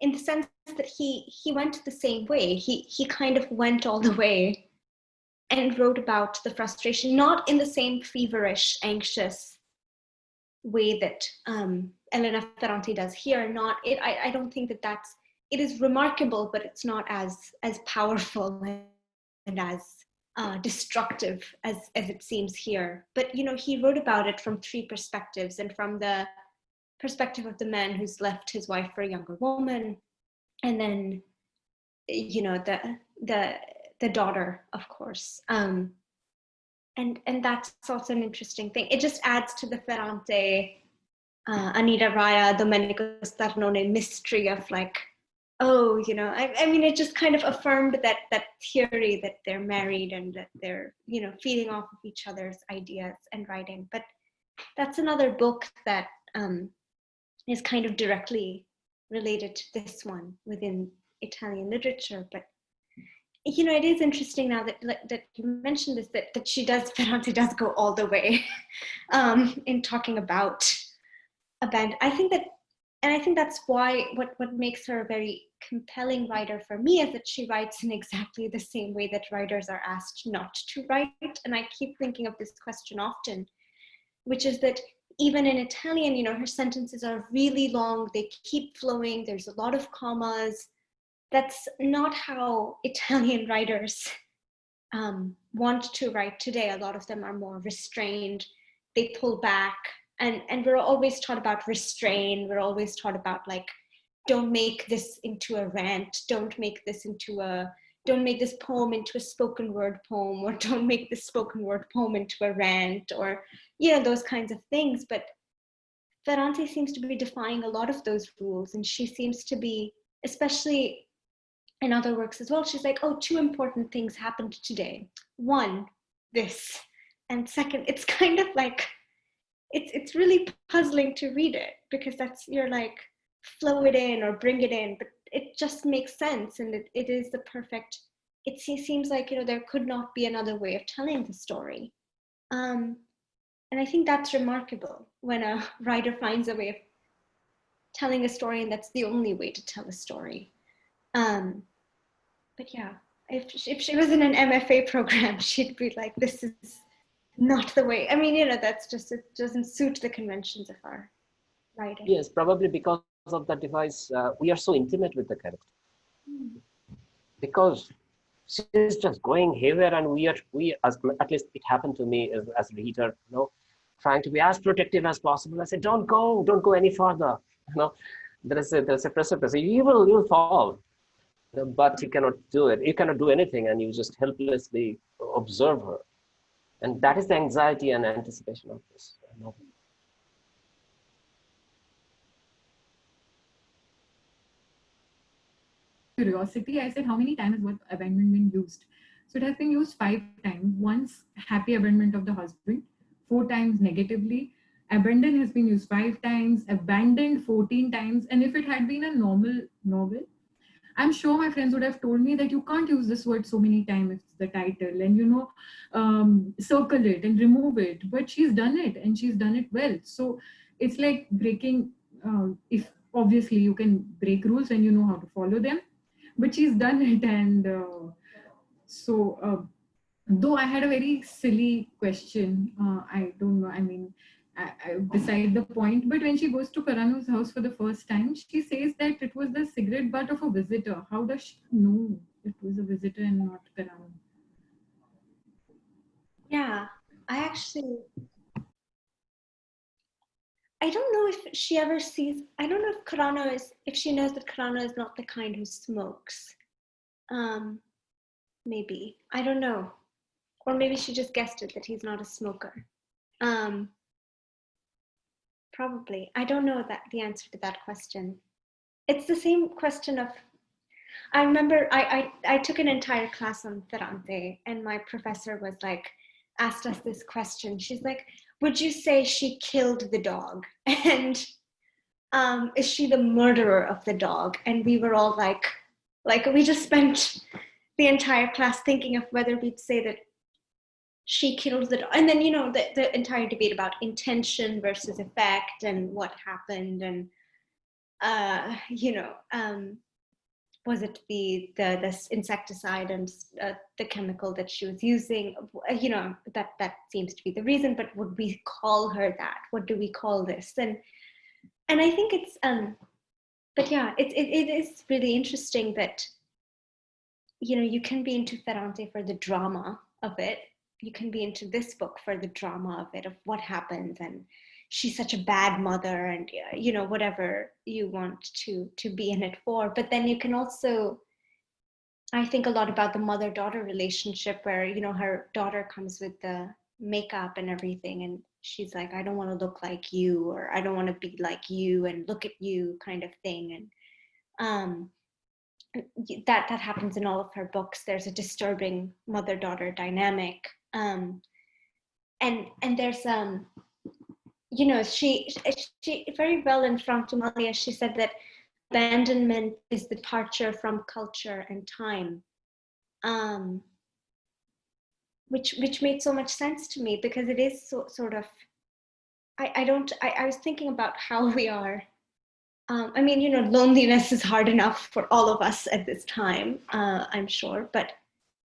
In the sense that he went the same way. He kind of went all the way and wrote about the frustration, not in the same feverish, anxious way that Elena Ferrante does here. I don't think that it is remarkable, but it's not as powerful and as destructive as it seems here. But he wrote about it from three perspectives, and from the perspective of the man who's left his wife for a younger woman, and then the daughter, of course, and that's also an interesting thing. It just adds to the Ferrante, Anita Raya, Domenico Starnone mystery of like, oh, I mean, it just kind of affirmed that theory that they're married and that they're feeding off of each other's ideas and writing. But that's another book that is kind of directly related to this one within Italian literature. But it is interesting now that you mentioned this, that Ferrante does go all the way in talking about abandonment. I think that's why what makes her a very compelling writer for me is that she writes in exactly the same way that writers are asked not to write. And I keep thinking of this question often, which is that even in Italian, her sentences are really long, they keep flowing, there's a lot of commas. That's not how Italian writers want to write today. A lot of them are more restrained, they pull back, and we're always taught about restrain, we're always taught about like, don't make this into a rant, don't make this poem into a spoken word poem, or don't make this spoken word poem into a rant, or those kinds of things. But Ferrante seems to be defying a lot of those rules, and she seems to be, especially in other works as well, she's like, oh, two important things happened today. One, this, and second, it's kind of like, it's really puzzling to read it, because you're like, flow it in or bring it in, but it just makes sense, and it is the perfect, it seems like, there could not be another way of telling the story. And I think that's remarkable when a writer finds a way of telling a story, and that's the only way to tell a story. But yeah, if she was in an MFA program, she'd be like, this is not the way. I mean, that's just, it doesn't suit the conventions of our writing.
Yes, probably because of that device, we are so intimate with the character. Because she's just going haywire, and we as at least it happened to me as a reader, trying to be as protective as possible. I said, don't go any further. There's a precipice. You'll fall. But you cannot do it. You cannot do anything, and you just helplessly observe her. And that is the anxiety and anticipation of this novel.
Curiosity, I said, how many times was abandonment used? So it has been used 5 times. Once, happy abandonment of the husband, 4 times negatively. Abandon has been used 5 times, abandoned 14 times. And if it had been a normal novel, I'm sure my friends would have told me that you can't use this word so many times, it's the title, and circle it and remove it. But she's done it, and she's done it well. So it's like breaking, if obviously you can break rules when you know how to follow them, but she's done it. And though I had a very silly question, I don't know, I mean, beside the point, but when she goes to Carano's house for the first time, she says that it was the cigarette butt of a visitor. How does she know it was a visitor and not Carano?
Yeah, I don't know if she ever sees, I don't know if she knows that Carano is not the kind who smokes. Maybe, I don't know. Or maybe she just guessed it, that he's not a smoker. Probably. I don't know the answer to that question. It's the same question of, I remember I took an entire class on Ferrante, and my professor was like, asked us this question. She's like, would you say she killed the dog? And is she the murderer of the dog? And we were all like we just spent the entire class thinking of whether we'd say that she kills the, and then, the entire debate about intention versus effect and what happened, and was it the insecticide and the chemical that she was using? That seems to be the reason. But would we call her that? What do we call this? And I think it's but yeah, it is really interesting that you can be into Ferrante for the drama of it. You can be into this book for the drama of it, of what happens, and she's such a bad mother, and whatever you want to be in it for. But then you can also, I think a lot about the mother-daughter relationship, where her daughter comes with the makeup and everything, and she's like, I don't want to look like you, or I don't want to be like you, and look at you, kind of thing. And that happens in all of her books. There's a disturbing mother-daughter dynamic, and there's she very well in Frantumaglia, she said that abandonment is departure from culture and time, which made so much sense to me, because it is sort of, I was thinking about how we are. Loneliness is hard enough for all of us at this time, I'm sure, but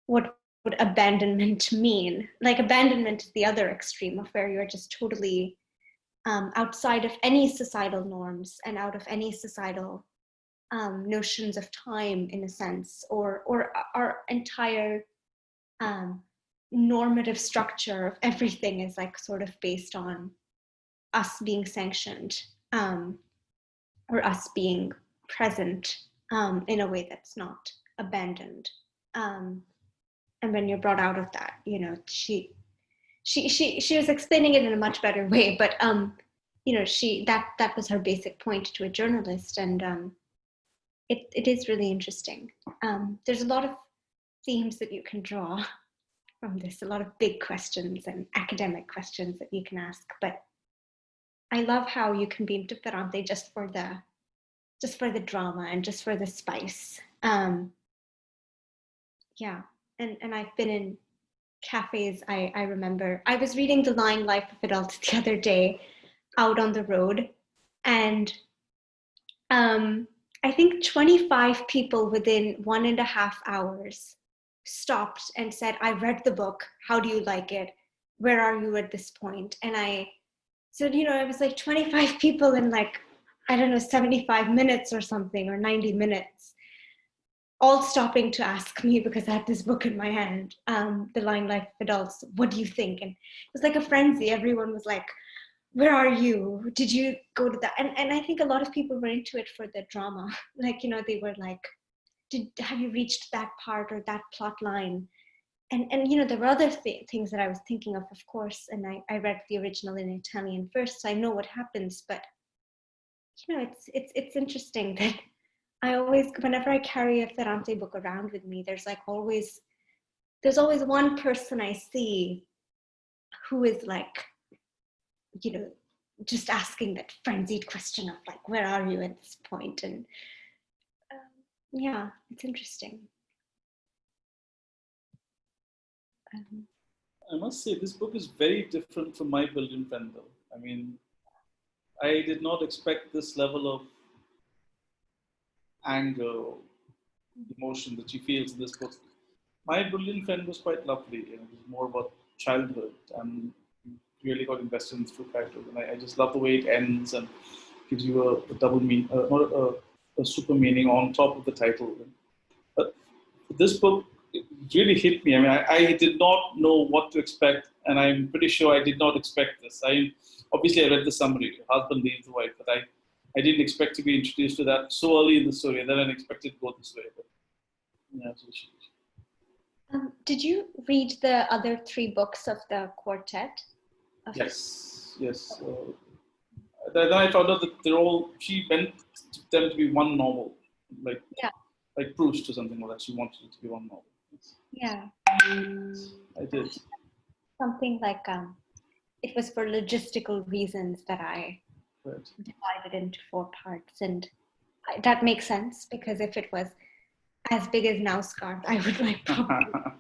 what would abandonment mean? Like, abandonment is the other extreme of where you're just totally outside of any societal norms and out of any societal notions of time, in a sense, or our entire normative structure of everything is like sort of based on us being sanctioned, or us being present in a way that's not abandoned. And when you're brought out of that, she was explaining it in a much better way, but that was her basic point to a journalist, and it is really interesting. There's a lot of themes that you can draw from this, a lot of big questions and academic questions that you can ask, but I love how you can be into Ferrante just for the drama and just for the spice. Yeah, and I've been in cafes. I remember I was reading The Lying Life of Adults the other day out on the road, and I think 25 people within 1.5 hours stopped and said, I read the book, how do you like it? Where are you at this point? And I said, it was like 25 people in 75 minutes or something, or 90 minutes, all stopping to ask me, because I had this book in my hand, The Lying Life of Adults, what do you think? And it was like a frenzy. Everyone was like, where are you? Did you go to that? And I think a lot of people were into it for the drama. They were like, have you reached that part or that plot line? And there were other things that I was thinking of course, and I read the original in Italian first, so I know what happens, but it's interesting that I always, whenever I carry a Ferrante book around with me, there's always one person I see who is just asking that frenzied question of where are you at this point? And yeah, it's interesting.
I must say, this book is very different from My Brilliant Friend, though. I mean, I did not expect this level of anger, emotion that she feels in this book. My Brilliant Friend was quite lovely. It was more about childhood, and really got invested in true characters. And I just love the way it ends and gives you a double meaning, not a super meaning on top of the title. But this book, it really hit me. I mean, I did not know what to expect, and I'm pretty sure I did not expect this. Obviously I read the summary, husband leaves the wife, but I didn't expect to be introduced to that so early in the story, and then I expected to go this way. But yeah, so
did you read the other 3 books of the quartet?
Yes. Then I found out that she meant them to be one novel, like Proust or something like that. She wanted it to be one novel.
Yeah.
I did.
Something like it was for logistical reasons that I divided into 4 parts, and that makes sense, because if it was as big as Nausgard, I would probably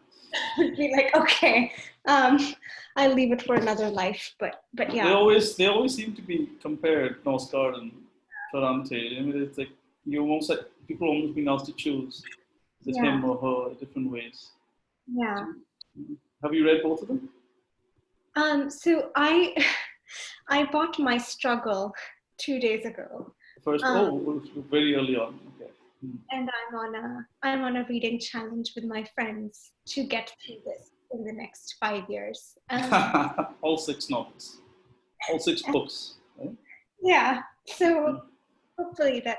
would be like, okay, I'll leave it for another life. But yeah.
They always seem to be compared, Northgard and Ferrante. I mean, it's like people almost being asked to choose him or her in different ways.
Yeah.
Have you read both of them?
So I bought My Struggle 2 days ago.
First, very early on. Okay.
And I'm on a reading challenge with my friends to get through this in the next 5 years.
All 6 novels, all 6 books. Right?
Yeah. So hopefully that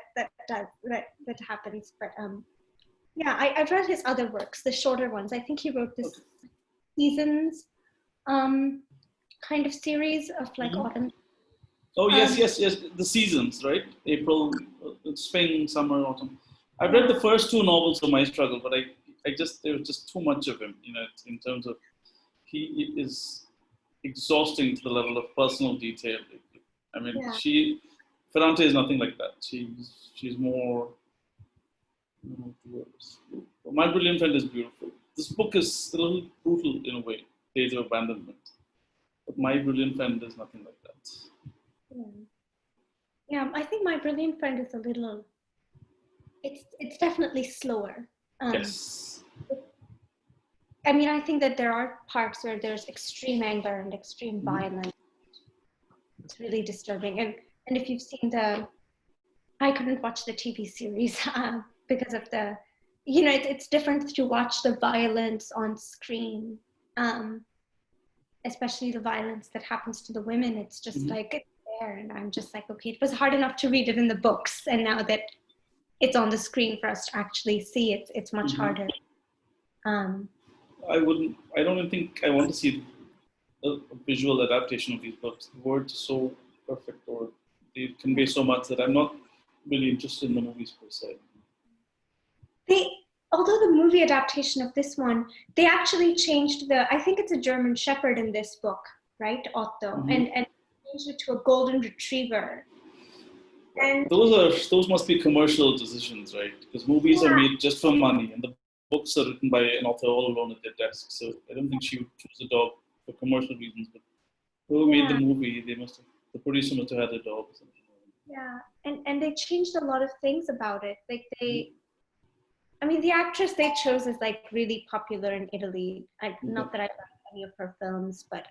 happens. But yeah, I've read his other works, the shorter ones. I think he wrote this Seasons kind of series of like autumn.
Oh yes, the seasons, right? April, spring, summer, autumn. I've read the first 2 novels of My Struggle, but there was just too much of him, in terms of he is exhausting to the level of personal detail. I mean, Ferrante is nothing like that. She's more. My Brilliant Friend is beautiful. This book is a little brutal in a way, Days of Abandonment. But My Brilliant Friend is nothing like that.
Yeah, I think My Brilliant Friend is a little. It's definitely slower.
Yes.
I mean, I think that there are parts where there's extreme anger and extreme violence. It's really disturbing. And if you've seen I couldn't watch the TV series because of the, it's different to watch the violence on screen, especially the violence that happens to the women. It's just like, it's there. And I'm just like, okay, it was hard enough to read it in the books. And now that it's on the screen for us to actually see, it's much harder.
I don't even think I want to see a visual adaptation of these books. The words are so perfect, or they convey so much that I'm not really interested in the movies per se.
Although the movie adaptation of this one, they actually changed I think it's a German Shepherd in this book, right, Otto, and changed it to a golden retriever. And
those must be commercial decisions, right? Because movies are made just for money, and the books are written by an author all alone at their desk. So I don't think she would choose a dog for commercial reasons. But whoever made the movie, the producer must have had a dog or something.
Yeah, and they changed a lot of things about it. Like the actress they chose is like really popular in Italy. Not that I've read any of her films, but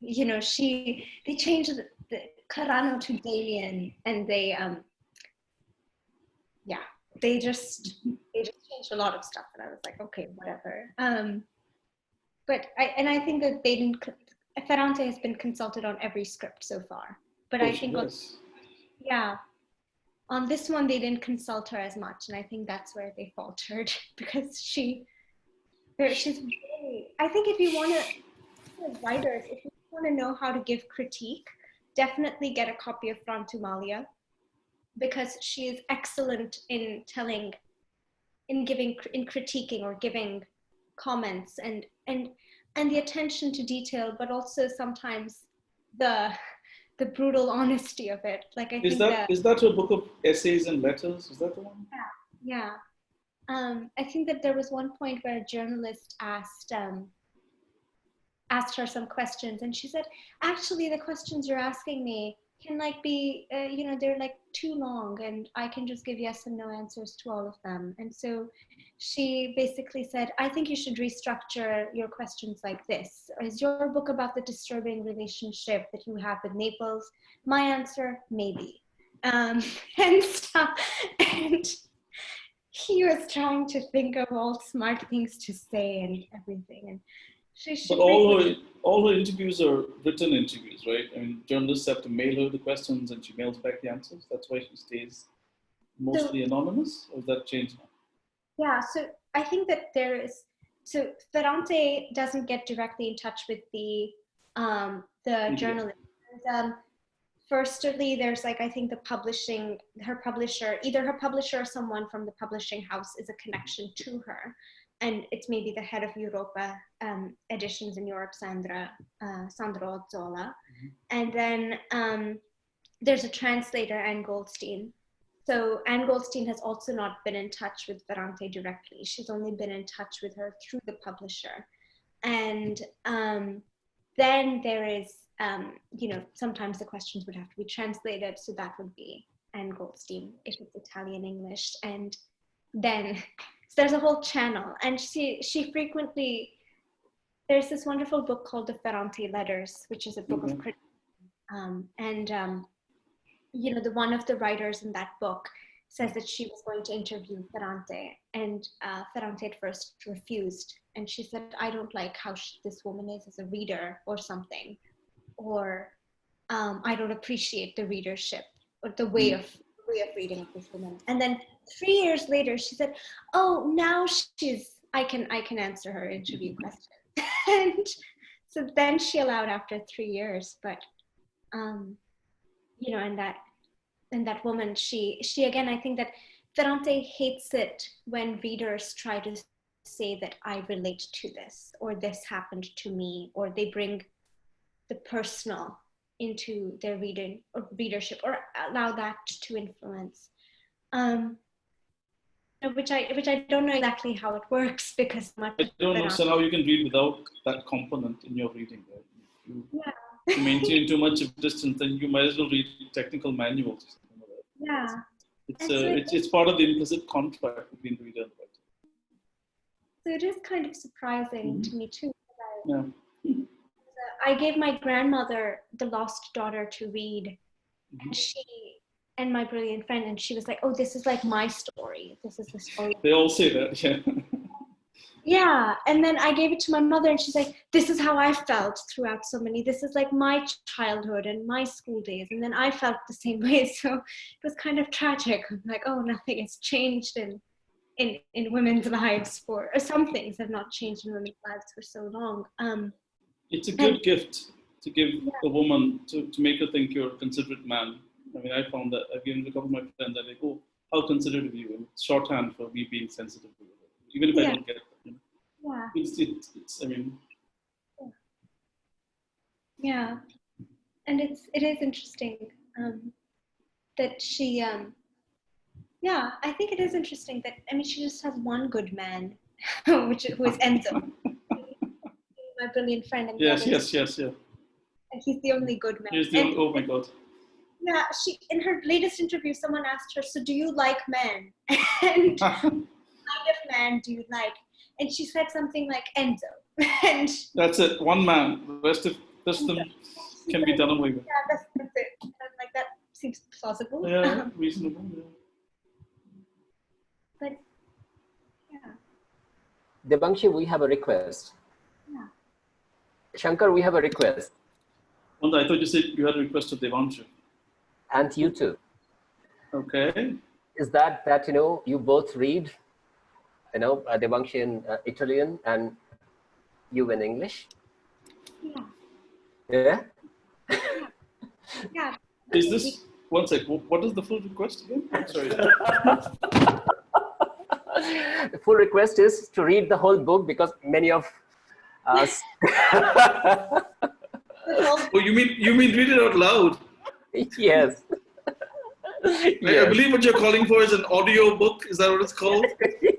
they changed the Carano to Damien, and they just changed a lot of stuff, and I was like, okay, whatever. But I think that Ferrante has been consulted on every script so far. But I think on this one they didn't consult her as much, and I think that's where they faltered because she's really, I think if you want to, as writers, if you want to know how to give critique, definitely get a copy of Frantumaglia, because she is excellent in critiquing or giving comments and the attention to detail, but also sometimes the brutal honesty of it. Like
is that a book of essays and letters? Is that the one?
Yeah. I think that there was one point where a journalist asked her some questions, and she said, actually the questions you're asking me can be they're like too long, and I can just give yes and no answers to all of them. And so she basically said, I think you should restructure your questions like this. Is your book about the disturbing relationship that you have with Naples? My answer, maybe. And stuff. And he was trying to think of all smart things to say and everything. And
but all her interviews are written interviews, right? I mean, journalists have to mail her the questions and she mails back the answers. That's why she stays mostly anonymous, or is that changed now?
Yeah, so I think that Ferrante doesn't get directly in touch with the journalist. Firstly, there's I think her publisher, either her publisher or someone from the publishing house is a connection to her. And it's maybe the head of Europa editions in Europe, Sandro Ozzola. And then there's a translator, Anne Goldstein. So Anne Goldstein has also not been in touch with Ferrante directly. She's only been in touch with her through the publisher. And then there is, sometimes the questions would have to be translated. So that would be Anne Goldstein if it's Italian English. And then so there's a whole channel. And she frequently, there's this wonderful book called The Ferrante Letters, which is a book of criticism. One of the writers in that book says that she was going to interview Ferrante, and Ferrante at first refused. And she said, I don't like how this woman is as a reader or something, or I don't appreciate the readership or the way of reading of this woman. And then 3 years later, she said, oh, now I can answer her interview question. And so then she allowed after 3 years, but and that woman, she again, I think that Ferrante hates it when readers try to say that I relate to this, or this happened to me, or they bring the personal into their reading or readership, or allow that to influence. Which I don't know exactly how it works, because
I don't understand how you can read without that component in your reading. Right? If you maintain too much of distance, then you might as well read technical manuals.
Yeah.
It's part of the implicit contract between reader and writer.
So it is kind of surprising to me too.
Yeah.
I gave my grandmother The Lost Daughter to read, and my brilliant friend, and she was like, oh, this is like my story. This is the story.
They all say that, yeah.
Yeah, and then I gave it to my mother, and she's like, this is how I felt throughout so many. This is like my childhood and my school days. And then I felt the same way. So it was kind of tragic. I'm like, oh, nothing has changed in women's lives or some things have not changed in women's lives for so long.
It's a good gift to give a woman to make her think you're a considerate man. I mean, I found that I've given a couple of my friends that like, oh, how considerate of you. And it's shorthand for me being sensitive to it. Even if I don't get it.
Yeah.
It's I mean.
Yeah. And it is interesting that she, I think it is interesting that, I mean, she just has one good man, who is Enzo, my brilliant friend. And
Yes.
And he's the only good man.
Oh my God.
Yeah, in her latest interview, someone asked her, so do you like men? And what kind of man do you like? And she said something like Enzo. And
that's it, one man. The rest of them can be done away with.
Yeah, that's it. And I'm like, that seems plausible.
Yeah, reasonable. Yeah.
But yeah.
Devanshi, we have a request.
Yeah.
Shankar, we have a request.
Wanda, I thought you said you had a request of Devanshi.
And you too.
Okay.
Is that you both read, Devanshi in Italian and you in English?
Yeah.
Yeah?
Yeah.
Is this, one sec, what is the full request again? Sorry.
The full request is to read the whole book, because many of us.
Oh, you mean read it out loud?
Yes.
I believe what you're calling for is an audio book. Is that what it's called?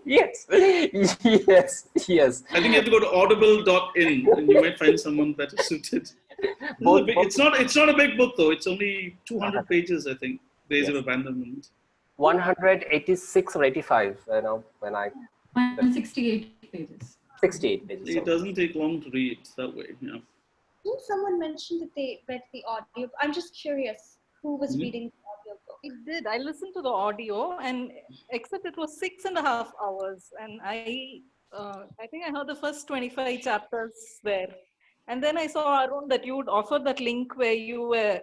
Yes.
I think you have to go to audible.in and you might find someone better suited. It's not a big book though. It's only 200 pages, I think. Days of Abandonment.
186 or 85, when I...
168 pages.
68 pages.
It doesn't take long to read that way, yeah.
I think someone mentioned that they read the audio. I'm just curious who was reading the audio book.
I did. I listened to the audio, and except it was 6.5 hours, and I think I heard the first 25 chapters there, and then I saw, Arun, that you would offer that link where you were.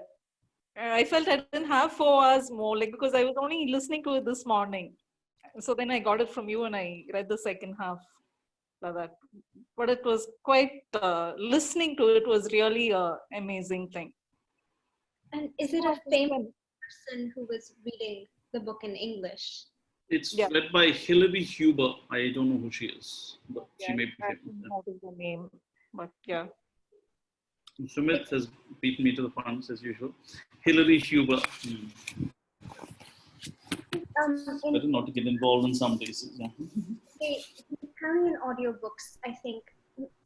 I felt I didn't have 4 hours more, because I was only listening to it this morning. So then I got it from you, and I read the second half of that. But it was quite, listening to it was really an amazing thing.
And is it a famous person who was reading the book in English?
It's read by Hilary Huber. I don't know who she is, but she may be famous.
I don't know the name, but yeah.
Sumit has beaten me to the punch as usual. Hilary Huber. better not to get involved in some places. Yeah.
The Italian audiobooks, I think,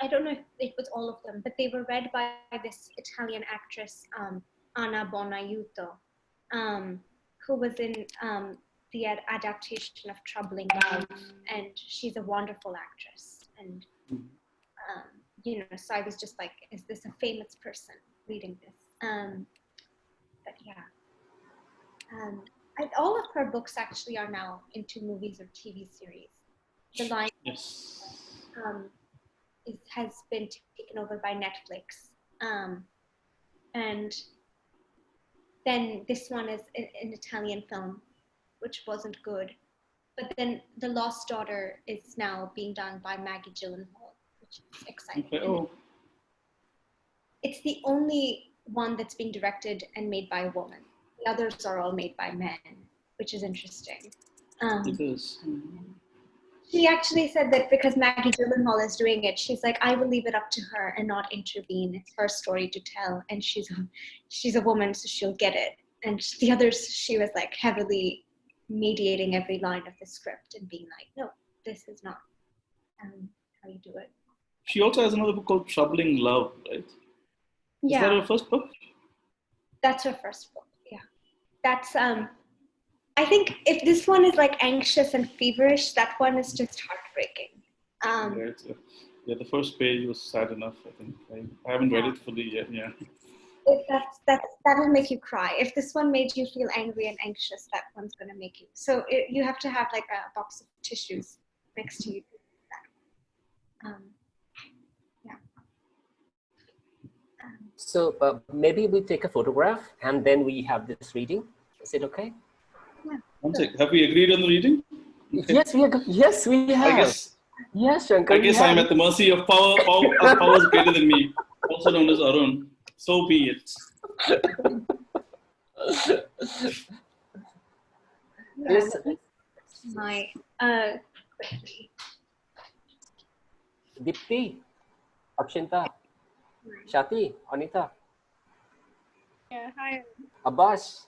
I don't know if it was all of them, but they were read by this Italian actress, Anna Bonaiuto, who was in the adaptation of Troubling Love, and she's a wonderful actress. And, you know, so I was just like, is this a famous person reading this? But yeah. All of her books actually are now into movies or TV series. The Lion
Yes.
has been taken over by Netflix. And then this one is an Italian film, which wasn't good. But then The Lost Daughter is now being done by Maggie Gyllenhaal, which is exciting.
Okay. Oh.
It's the only one that's being directed and made by a woman. The others are all made by men, which is interesting.
It is.
She actually said that because Maggie Gyllenhaal is doing it, she's like, I will leave it up to her and not intervene. It's her story to tell, and she's a woman, so she'll get it. And the others, she was like heavily mediating every line of the script and being like, no, this is not how you do it.
She also has another book called Troubling Love, right?
Yeah.
Is that her first book?
That's her first book. Yeah. That's I think if this one is like anxious and feverish, that one is just heartbreaking.
Yeah, the first page was sad enough, I think. I haven't read it fully yet, yeah.
That'll make you cry. If this one made you feel angry and anxious, that one's going to make you. So you have to have like a box of tissues next to you. Yeah.
So maybe we take a photograph and then we have this reading. Is it okay?
Yeah.
One sec. Have we agreed on the reading? Okay.
Yes, we have.
I guess.
Yes, Shankar.
I guess I'm at the mercy of powers greater than me, also known as Arun. So be it.
Yes. My
Dipti, Akshinta, Shati, Anita.
Yeah, hi.
Abbas.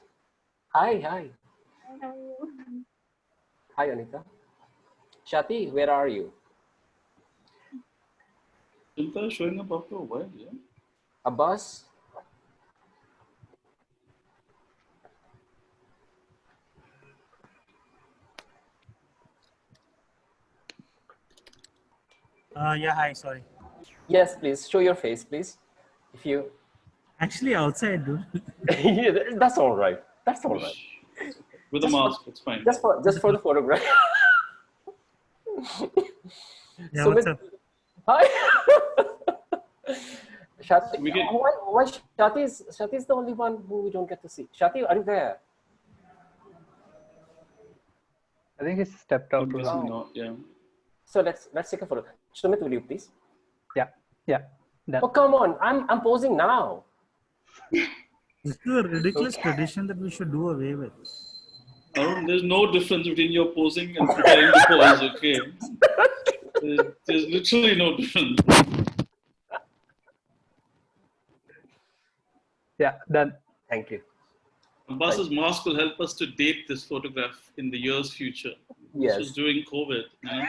Hi.
How are you?
Hi, Anita. Shati, where are you?
Chinta is showing up after a while, yeah?
Abbas.
Yeah, hi, sorry.
Yes, please show your face, please. If you.
Actually, outside, dude.
Yeah, that's all right. That's all right.
With a mask, it's fine.
Just for the photograph.
Yeah,
Sumit,
what's up?
hi. Shati,
We can-
why Shati is the only one who we don't get to see. Shati, are you there?
I think he stepped out.
I'm guessing not, yeah.
So let's take a photo. Sumit, will you please?
Yeah. Done.
Oh, come on. I'm posing now.
This is a ridiculous tradition that we should do away with.
Arun, there's no difference between your posing and preparing to pose, okay? There's literally no difference.
Yeah, done.
Thank you.
Abbas's mask will help us to date this photograph in the year's future.
Yes.
This was during COVID, you know?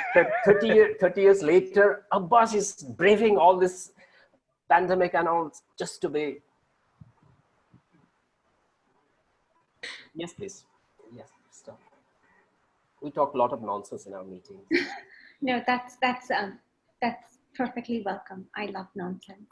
30 years later, Abbas is braving all this pandemic and all just to be. Yes, please. Yes, stop. We talk a lot of nonsense in our meetings.
no, that's perfectly welcome. I love nonsense.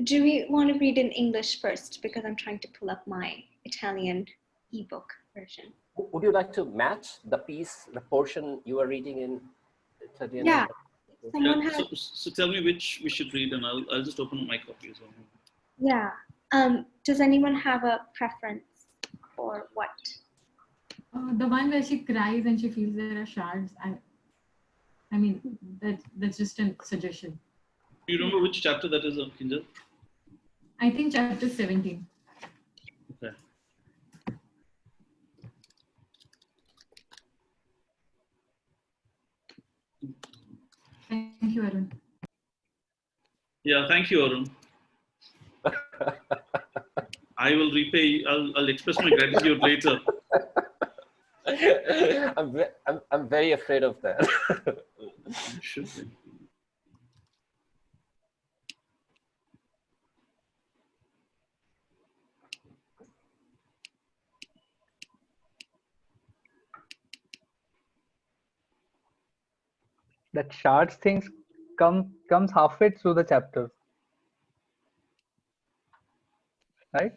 Do we want to read in English first, because I'm trying to pull up my Italian ebook version.
Would you like to match the piece, the portion you are reading in Italian?
Yeah.
Yeah, so tell me which we should read, and I'll just open up my copy as well.
Yeah. Does anyone have a preference for what?
The one where she cries and she feels there are shards. I mean, that's just a suggestion.
Do you remember which chapter that is, Kinjal?
I think chapter 17.
Okay.
Thank you, Arun.
Yeah, thank you, Arun. I will repay. I'll express my gratitude later.
I'm very afraid of that.
You should be.
That shards things comes halfway through the chapter, right?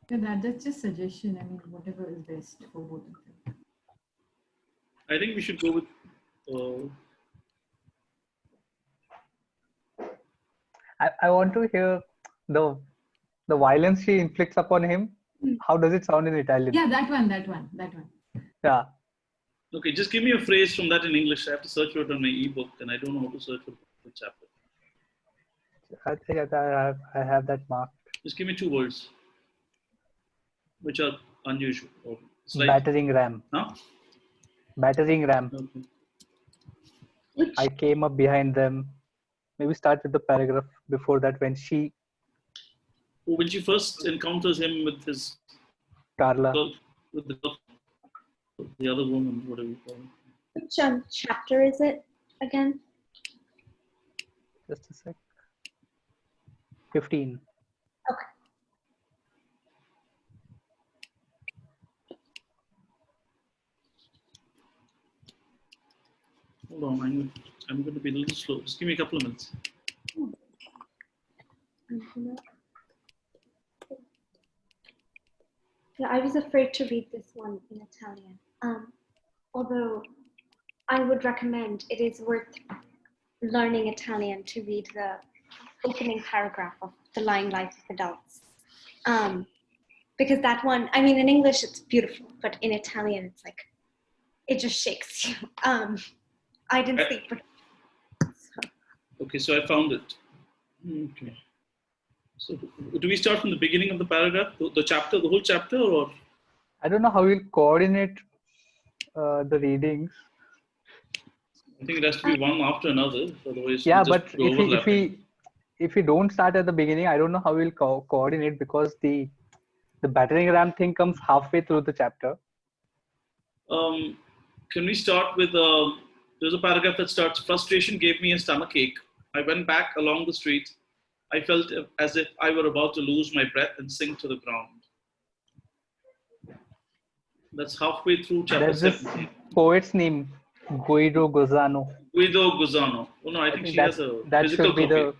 Yeah, that's just suggestion. I mean, whatever is best for both of them.
I think we should go with.
I want to hear the violence she inflicts upon him. How does it sound in Italian?
Yeah, that one.
Yeah.
Okay, just give me a phrase from that in English. I have to search for it on my ebook, and I don't know how to search for the chapter.
I think I have that marked.
Just give me 2 words, which are unusual. Or slight.
Battering ram.
Huh?
Battering ram.
Okay.
I came up behind them. Maybe start with the paragraph before that when she
first encounters him with his
Carla.
girl, with the other woman, whatever you call it.
Which chapter is it again?
Just a sec. 15.
Okay.
Hold on, I'm going to be a little slow. Just give me a couple of minutes.
Yeah, I was afraid to read this one in Italian. Although I would recommend, it is worth learning Italian to read the opening paragraph of The Lying Life of Adults. Because that one, I mean, in English it's beautiful, but in Italian it's like, it just shakes you. I didn't speak, but.
Okay, so I found it. Okay. So do we start from the beginning of the paragraph, the chapter, the whole chapter, or?
I don't know how we'll coordinate the readings.
I think it has to be one after another, otherwise.
Yeah, but if we don't start at the beginning, I don't know how we'll coordinate because the battering ram thing comes halfway through the chapter.
Can we start with there's a paragraph that starts, frustration gave me a stomachache. I went back along the street. I felt as if I were about to lose my breath and sink to the ground. That's halfway through chapter 17.
Poet's name, Guido Gozano.
Guido Gozano. Oh no, I think she has a physical copy.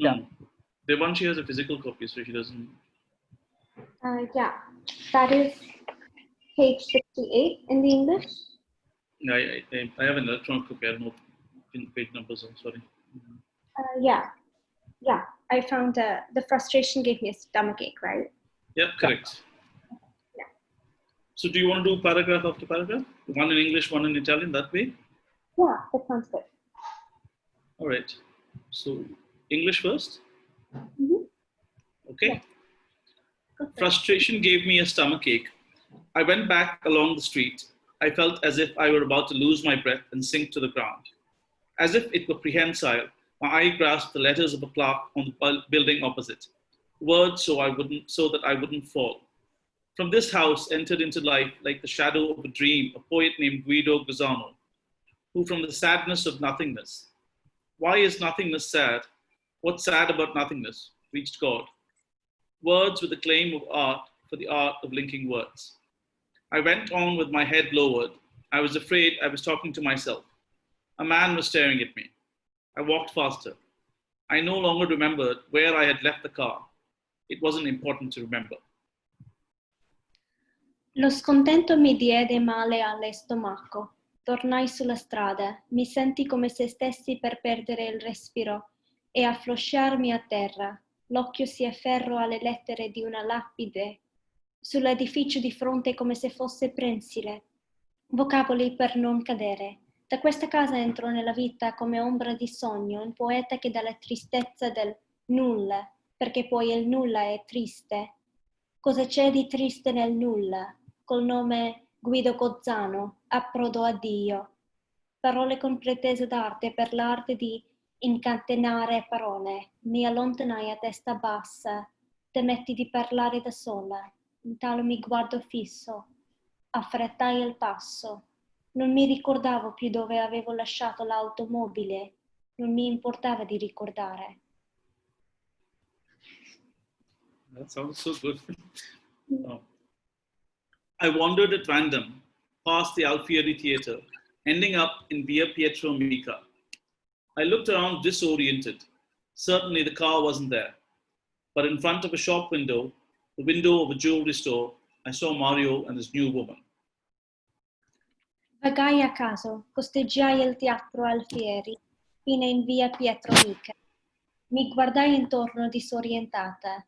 No, Devanshi has a physical copy, so she doesn't.
Yeah, that is page 68 in the English.
I have an electronic copy. I don't know page numbers. I'm sorry.
Yeah. I found the frustration gave me a stomachache, right?
Yeah, correct.
Yeah.
So do you want to do paragraph after paragraph? One in English, one in Italian, that way?
Yeah, that sounds good.
All right. So English first?
Mm-hmm.
Okay.
Yeah.
Frustration gave me a stomachache. I went back along the street. I felt as if I were about to lose my breath and sink to the ground. As if it were prehensile, my eye grasped the letters of a plaque on the building opposite. Words so that I wouldn't fall. From this house entered into life like the shadow of a dream, a poet named Guido Gozano, who from the sadness of nothingness. Why is nothingness sad? What's sad about nothingness? Reached God. Words with the claim of art for the art of linking words. I went on with my head lowered. I was afraid I was talking to myself. A man was staring at me. I walked faster. I no longer remembered where I had left the car. It wasn't important to remember.
Lo scontento mi diede male alle stomaco. Tornai sulla strada. Mi senti come se stessi per perdere il respiro e afflosciarmi a terra. L'occhio si afferrò alle lettere di una lapide. Sull'edificio di fronte come se fosse prensile. Vocaboli per non cadere. Da questa casa entrò nella vita come ombra di sogno, un poeta che dalla tristezza del nulla, perché poi il nulla è triste. Cosa c'è di triste nel nulla? Col nome Guido Gozano, approdo a Dio. Parole con pretesa d'arte per l'arte di incatenare parole, mi allontanai a testa bassa, temetti di parlare da sola, intanto mi guardo fisso, affrettai il passo, non mi ricordavo più dove avevo lasciato l'automobile, non mi importava di ricordare.
That sounds so good. Oh. I wandered at random past the Alfieri Theatre, ending up in Via Pietro Mica. I looked around disoriented. Certainly the car wasn't there. But in front of a shop window, the window of a jewelry store, I saw Mario and his new woman.
Vagai a caso, costeggiai il teatro Alfieri, fino in via Pietro Mica. Mi guardai intorno disorientata.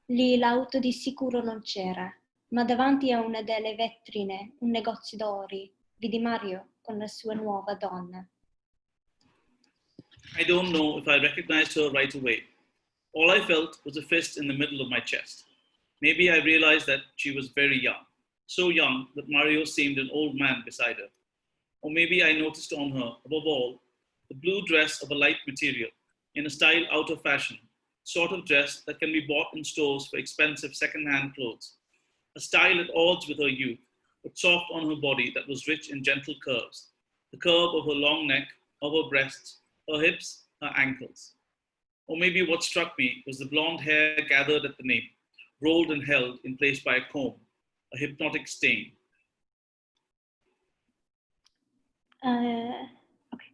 Lì l'auto di sicuro non c'era, ma davanti a una delle vetrine, un negozio d'ori, vidi Mario con la sua nuova donna.
I don't know if I recognized her right away. All I felt was a fist in the middle of my chest. Maybe I realized that she was very young, so young that Mario seemed an old man beside her. Or maybe I noticed on her, above all, the blue dress of a light material, in a style out of fashion, sort of dress that can be bought in stores for expensive second-hand clothes. A style at odds with her youth, but soft on her body that was rich in gentle curves. The curve of her long neck, of her breasts, her hips, her ankles. Or maybe what struck me was the blonde hair gathered at the nape, rolled and held in place by a comb, a hypnotic stain.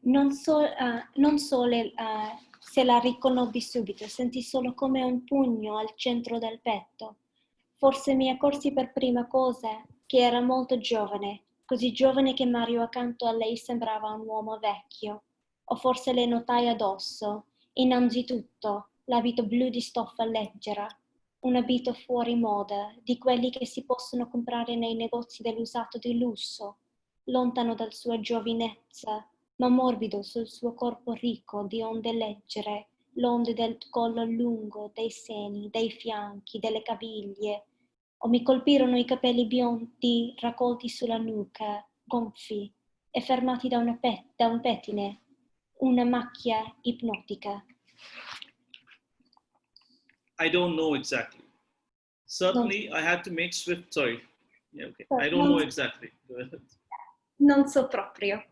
Non so se la riconobbi subito, sentì solo come un pugno al centro del petto. Forse mi accorsi per prima cosa che era molto giovane, così giovane che Mario accanto a lei sembrava un uomo vecchio. O forse le notai addosso, innanzitutto, l'abito blu di stoffa leggera, un abito fuori moda, di quelli che si possono comprare nei negozi dell'usato di lusso, lontano dalla sua giovinezza, ma morbido sul suo corpo ricco di onde leggere, l'onde del collo lungo, dei seni, dei fianchi, delle caviglie, o mi colpirono i capelli biondi raccolti sulla nuca, gonfi e fermati da un pettine, una macchia ipnotica.
I don't know exactly. Certainly, I had to make swift. Sorry. Yeah, okay. I don't know exactly.
Non so proprio.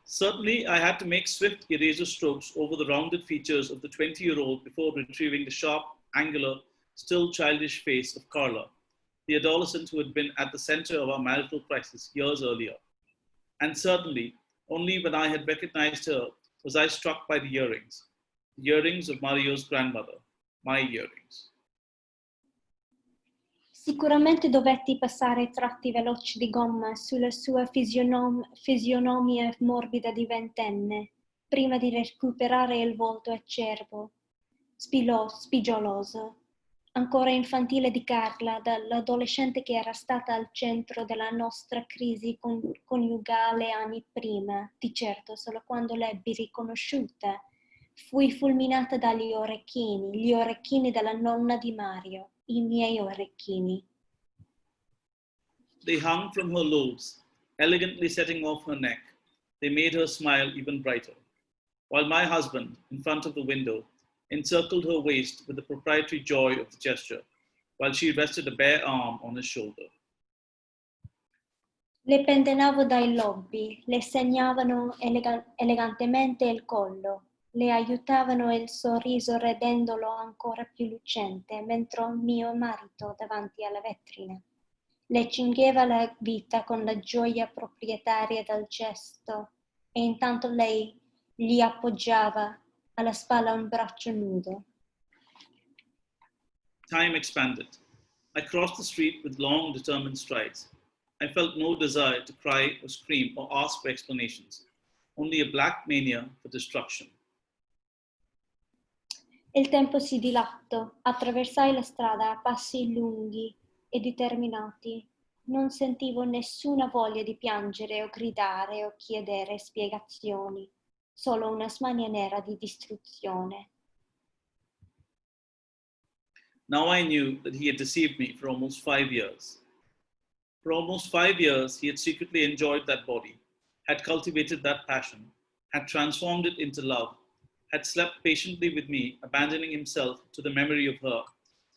Certainly, I had to make swift eraser strokes over the rounded features of the 20-year-old before retrieving the sharp, angular, still childish face of Carla, the adolescent who had been at the center of our marital crisis years earlier. And certainly, only when I had recognized her was I struck by the earrings of Mario's grandmother, my earrings.
Sicuramente dovetti passare tratti veloci di gomma sulla sua fisionomia morbida di ventenne, prima di recuperare il volto acerbo, spigioloso, ancora infantile di Carla, dall'adolescente che era stata al centro della nostra crisi coniugale anni prima. Di certo, solo quando l'ebbi riconosciuta, fui fulminata dagli orecchini, gli orecchini della nonna di Mario. I miei orecchini.
They hung from her lobes, elegantly setting off her neck. They made her smile even brighter. While my husband, in front of the window, encircled her waist with the proprietary joy of the gesture, while she rested a bare arm on his shoulder.
Le pendenavo dai lobby, le segnavano elegantemente il collo, le aiutavano il sorriso rendendolo ancora più lucente, mentre mio marito davanti alla vetrina. Le cingeva la vita con la gioia proprietaria del gesto e intanto lei gli appoggiava alla spalla un braccio nudo.
Time expanded. I crossed the street with long, determined strides. I felt no desire to cry or scream or ask for explanations, only a black mania for destruction.
Il tempo si dilatò, attraversai la strada a passi lunghi e determinati. Non sentivo nessuna voglia di piangere o gridare o chiedere spiegazioni, solo una smania nera di distruzione.
Now I knew that he had deceived me for almost 5 years. For almost 5 years, he had secretly enjoyed that body, had cultivated that passion, had transformed it into love, had slept patiently with me, abandoning himself to the memory of her,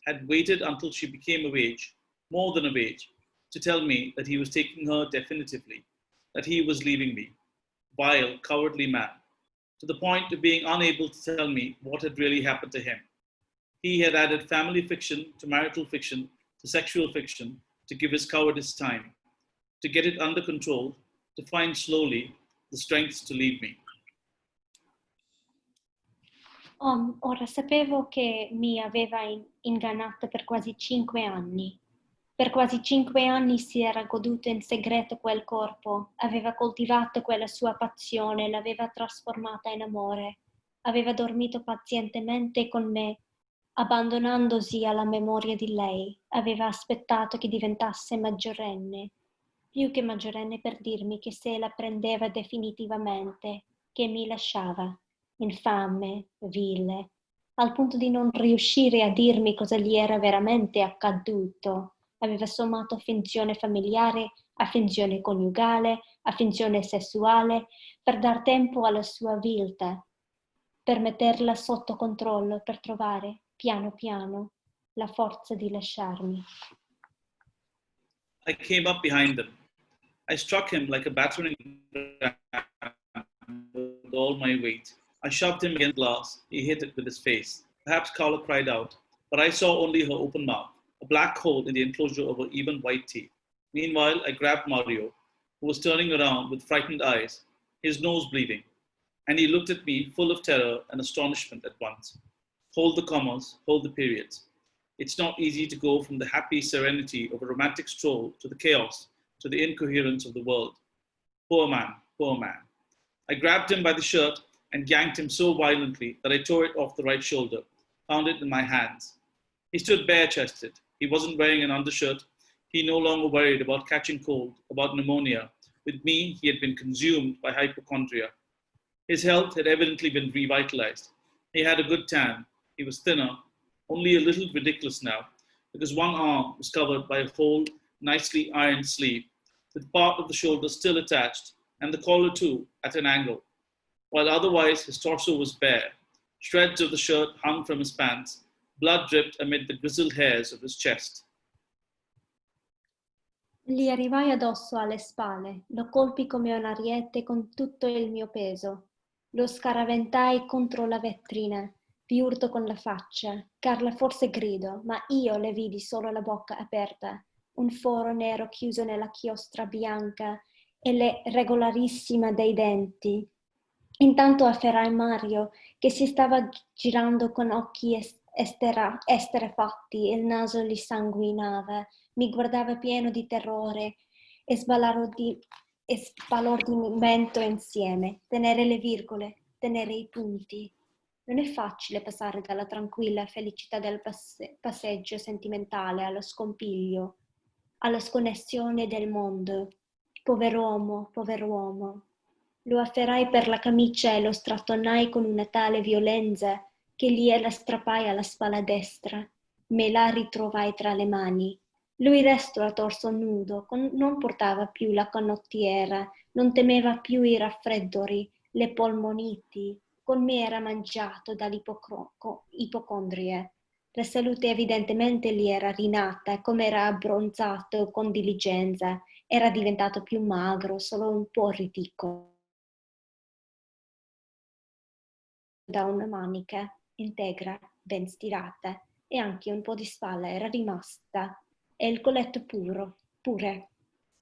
had waited until she became of age, more than of age, to tell me that he was taking her definitively, that he was leaving me, vile, cowardly man, to the point of being unable to tell me what had really happened to him. He had added family fiction to marital fiction to sexual fiction to give his cowardice time, to get it under control, to find slowly the strength to leave me.
Ora sapevo che mi aveva ingannato per quasi 5 anni. Per quasi 5 anni si era goduto in segreto quel corpo, aveva coltivato quella sua passione, l'aveva trasformata in amore, aveva dormito pazientemente con me, abbandonandosi alla memoria di lei, aveva aspettato che diventasse maggiorenne, più che maggiorenne per dirmi che se la prendeva definitivamente, che mi lasciava, infame, vile, al punto di non riuscire a dirmi cosa gli era veramente accaduto. Aveva sommato finzione familiare a finzione coniugale, a finzione sessuale, per dar tempo alla sua viltà, per metterla sotto controllo, per trovare, piano piano, la forza di lasciarmi.
I came up behind him. I struck him like a battering ram with all my weight. I shoved him against the glass. He hit it with his face. Perhaps Carla cried out, but I saw only her open mouth, a black hole in the enclosure of her even white teeth. Meanwhile, I grabbed Mario, who was turning around with frightened eyes, his nose bleeding, and he looked at me full of terror and astonishment at once. Hold the commas, hold the periods. It's not easy to go from the happy serenity of a romantic stroll to the chaos, to the incoherence of the world. Poor man, poor man. I grabbed him by the shirt and yanked him so violently that I tore it off the right shoulder, found it in my hands. He stood bare-chested. He wasn't wearing an undershirt. He no longer worried about catching cold, about pneumonia. With me, he had been consumed by hypochondria. His health had evidently been revitalized. He had a good tan. He was thinner, only a little ridiculous now, because one arm was covered by a whole, nicely ironed sleeve, with part of the shoulder still attached, and the collar too, at an angle, while otherwise his torso was bare. Shreds of the shirt hung from his pants. Blood dripped amid the grizzled hairs of his chest.
Gli arrivai addosso alle spalle, lo colpì come un ariete con tutto il mio peso. Lo scaraventai contro la vetrina, vi urto con la faccia. Carla forse grido, ma io le vidi solo la bocca aperta, un foro nero chiuso nella chiostra bianca e le regolarissima dei denti. Intanto afferrai Mario, che si stava girando con occhi esterefatti, il naso gli sanguinava, mi guardava pieno di terrore e sbalordimento insieme, tenere le virgole, tenere i punti. Non è facile passare dalla tranquilla felicità del passeggio sentimentale allo scompiglio, alla sconnessione del mondo. Pover'uomo, pover'uomo. Lo afferrai per la camicia e lo strattonai con una tale violenza che gliela strappai alla spalla destra. Me la ritrovai tra le mani. Lui restò a torso nudo, non portava più la canottiera, non temeva più i raffreddori, le polmoniti. Con me era mangiato dall'ipocondrie. La salute evidentemente gli era rinata, come era abbronzato con diligenza, era diventato più magro, solo un po' ridicolo. Da una manica integra, ben stirata, e anche un po' di spalla era rimasta, e il colletto pure,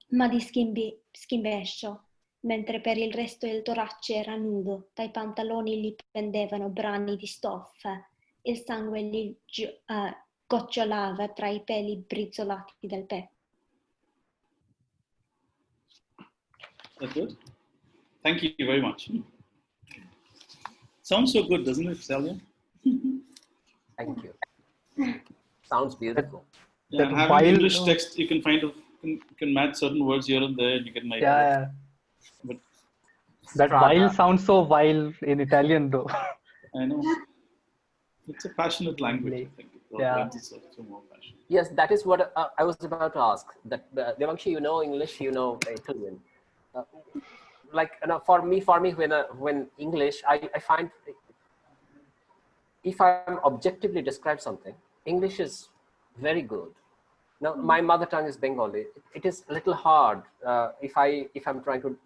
ma di schimbescio, mentre per il resto il torace era nudo, dai pantaloni gli pendevano brani di stoffa, il sangue gli gocciolava tra i peli brizzolati del petto.
That good? Thank you very much. Sounds so good, doesn't it, Celia?
Thank you. Sounds beautiful.
Yeah, and having English text, you can can match certain words here and there, and you get an idea.
Yeah.
But
that vile sounds so vile in Italian, though.
I know. It's a passionate language, I think.
Yeah.
So more passionate.
Yes, that is what I was about to ask. That Devanshi, you know English, you know Italian. like, for me, when English, I find if I'm objectively describe something, English is very good. Now, my mother tongue is Bengali. It is a little hard if I'm trying to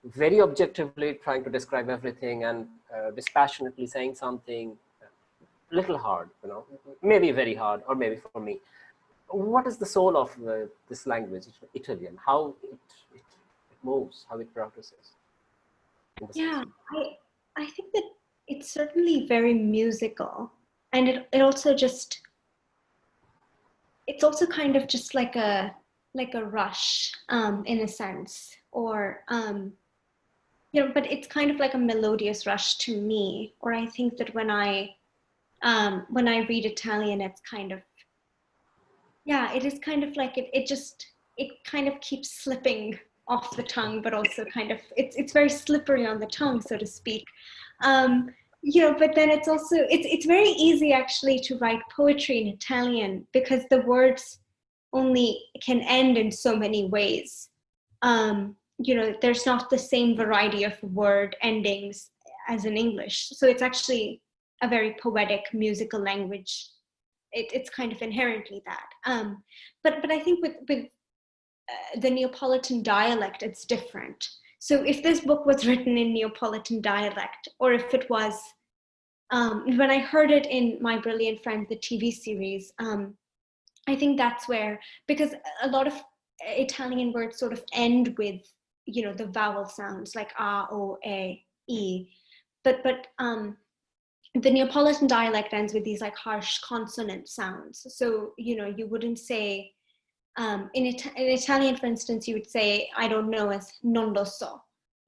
very objectively trying to describe everything and dispassionately saying something. Little hard, maybe very hard, or maybe for me. What is the soul of this language, Italian? How it moves, how it progresses?
Yeah, I think that it's certainly very musical, and it also just, it's also kind of just like a rush in a sense, or but it's kind of like a melodious rush to me. Or I think that when I read Italian, it's kind of, yeah, it is kind of like it kind of keeps slipping off the tongue, but also kind of, it's very slippery on the tongue, so to speak. But then it's also, it's very easy actually to write poetry in Italian because the words only can end in so many ways. There's not the same variety of word endings as in English. So it's actually a very poetic, musical language. It's kind of inherently that. But I think with the Neapolitan dialect, it's different. So if this book was written in Neapolitan dialect, or if it was, when I heard it in My Brilliant Friend, the TV series, I think that's where, because a lot of Italian words sort of end with, the vowel sounds like A, O, A, E. But the Neapolitan dialect ends with these like harsh consonant sounds. So, you wouldn't say, in Italian, for instance, you would say, I don't know, as non lo so.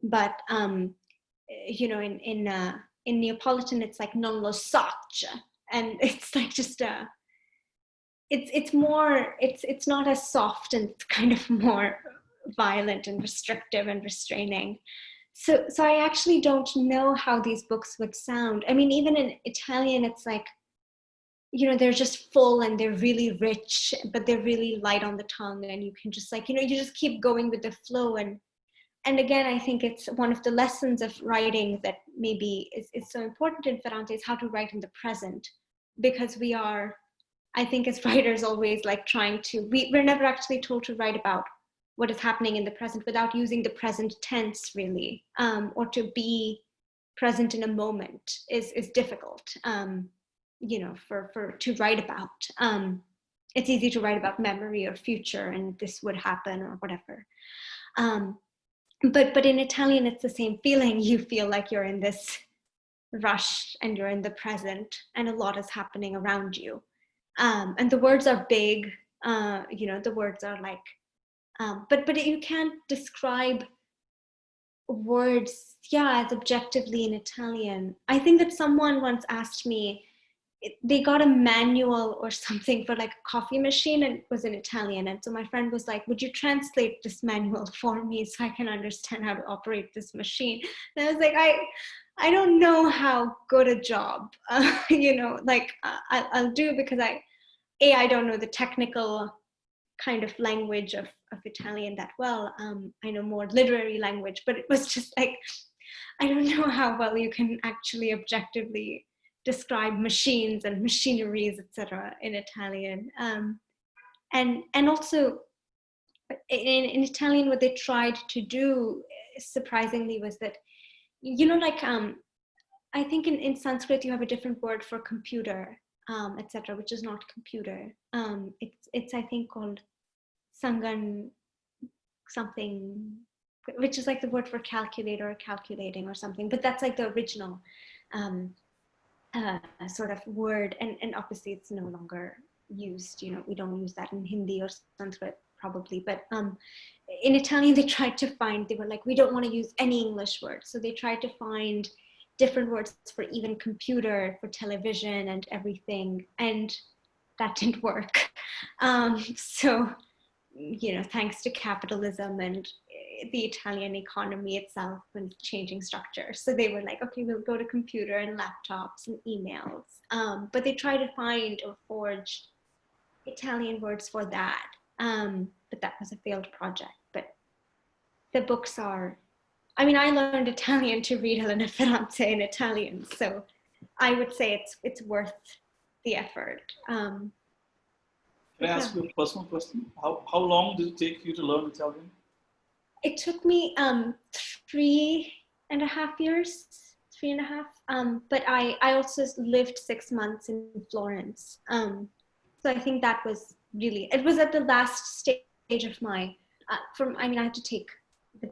But, in Neapolitan, it's like non lo sacce. And it's like just it's more, it's not as soft, and it's kind of more violent and restrictive and restraining. So I actually don't know how these books would sound. I mean, even in Italian, it's like, they're just full and they're really rich, but they're really light on the tongue. And you can just like, you just keep going with the flow. And again, I think it's one of the lessons of writing that maybe is so important in Ferrante is how to write in the present. Because we are, I think as writers, always like trying to, we're never actually told to write about what is happening in the present without using the present tense, really, or to be present in a moment is difficult, to write about. It's easy to write about memory or future and this would happen or whatever. But in Italian, it's the same feeling. You feel like you're in this rush and you're in the present and a lot is happening around you. And the words are big, the words are like, but you can't describe words, as objectively in Italian. I think that someone once asked me, they got a manual or something for like a coffee machine and it was in Italian. And so my friend was like, would you translate this manual for me so I can understand how to operate this machine? And I was like, I don't know how good a job, I'll do, because I don't know the technical kind of language of Italian that well. I know more literary language, but it was just like, I don't know how well you can actually objectively describe machines and machineries, etc. in Italian. And also in Italian, what they tried to do, surprisingly, was that, I think in Sanskrit, you have a different word for computer, etc., which is not computer. It's I think called sangan something, which is like the word for calculator or calculating or something, but that's like the original sort of word, and obviously it's no longer used. We don't use that in Hindi or Sanskrit probably, but in Italian they were like, we don't want to use any English words, so they tried to find different words for even computer, for television and everything, and that didn't work. So thanks to capitalism and the Italian economy itself and changing structure. So they were like, okay, we'll go to computer and laptops and emails. But they tried to find or forge Italian words for that. But that was a failed project. But the books are, I mean, I learned Italian to read Elena Ferrante in Italian, so I would say it's worth the effort.
Can I ask you a personal question? How long did it take you to learn Italian?
It took me 3.5 years, 3.5. But I also lived 6 months in Florence. So I think that was really, it was at the last stage of my, I had to take the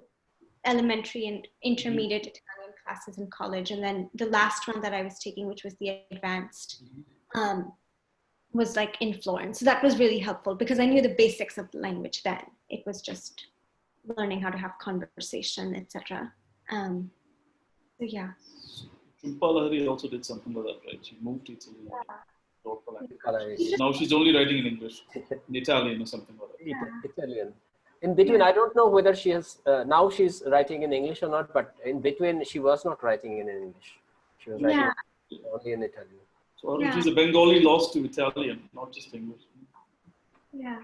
elementary and intermediate Italian classes in college. And then the last one that I was taking, which was the advanced, was like in Florence. So that was really helpful because I knew the basics of the language then. It was just learning how to have conversation, etc. So yeah.
Lahiri also did something like that, right? She moved to Italy. Now she's only writing in English, in Italian or something like that.
Italian. In between, I don't know whether she has, now she's writing in English or not, but in between she was not writing in English. She was writing only in Italian.
So it was a Bengali lost to Italian, not just English.
Yeah.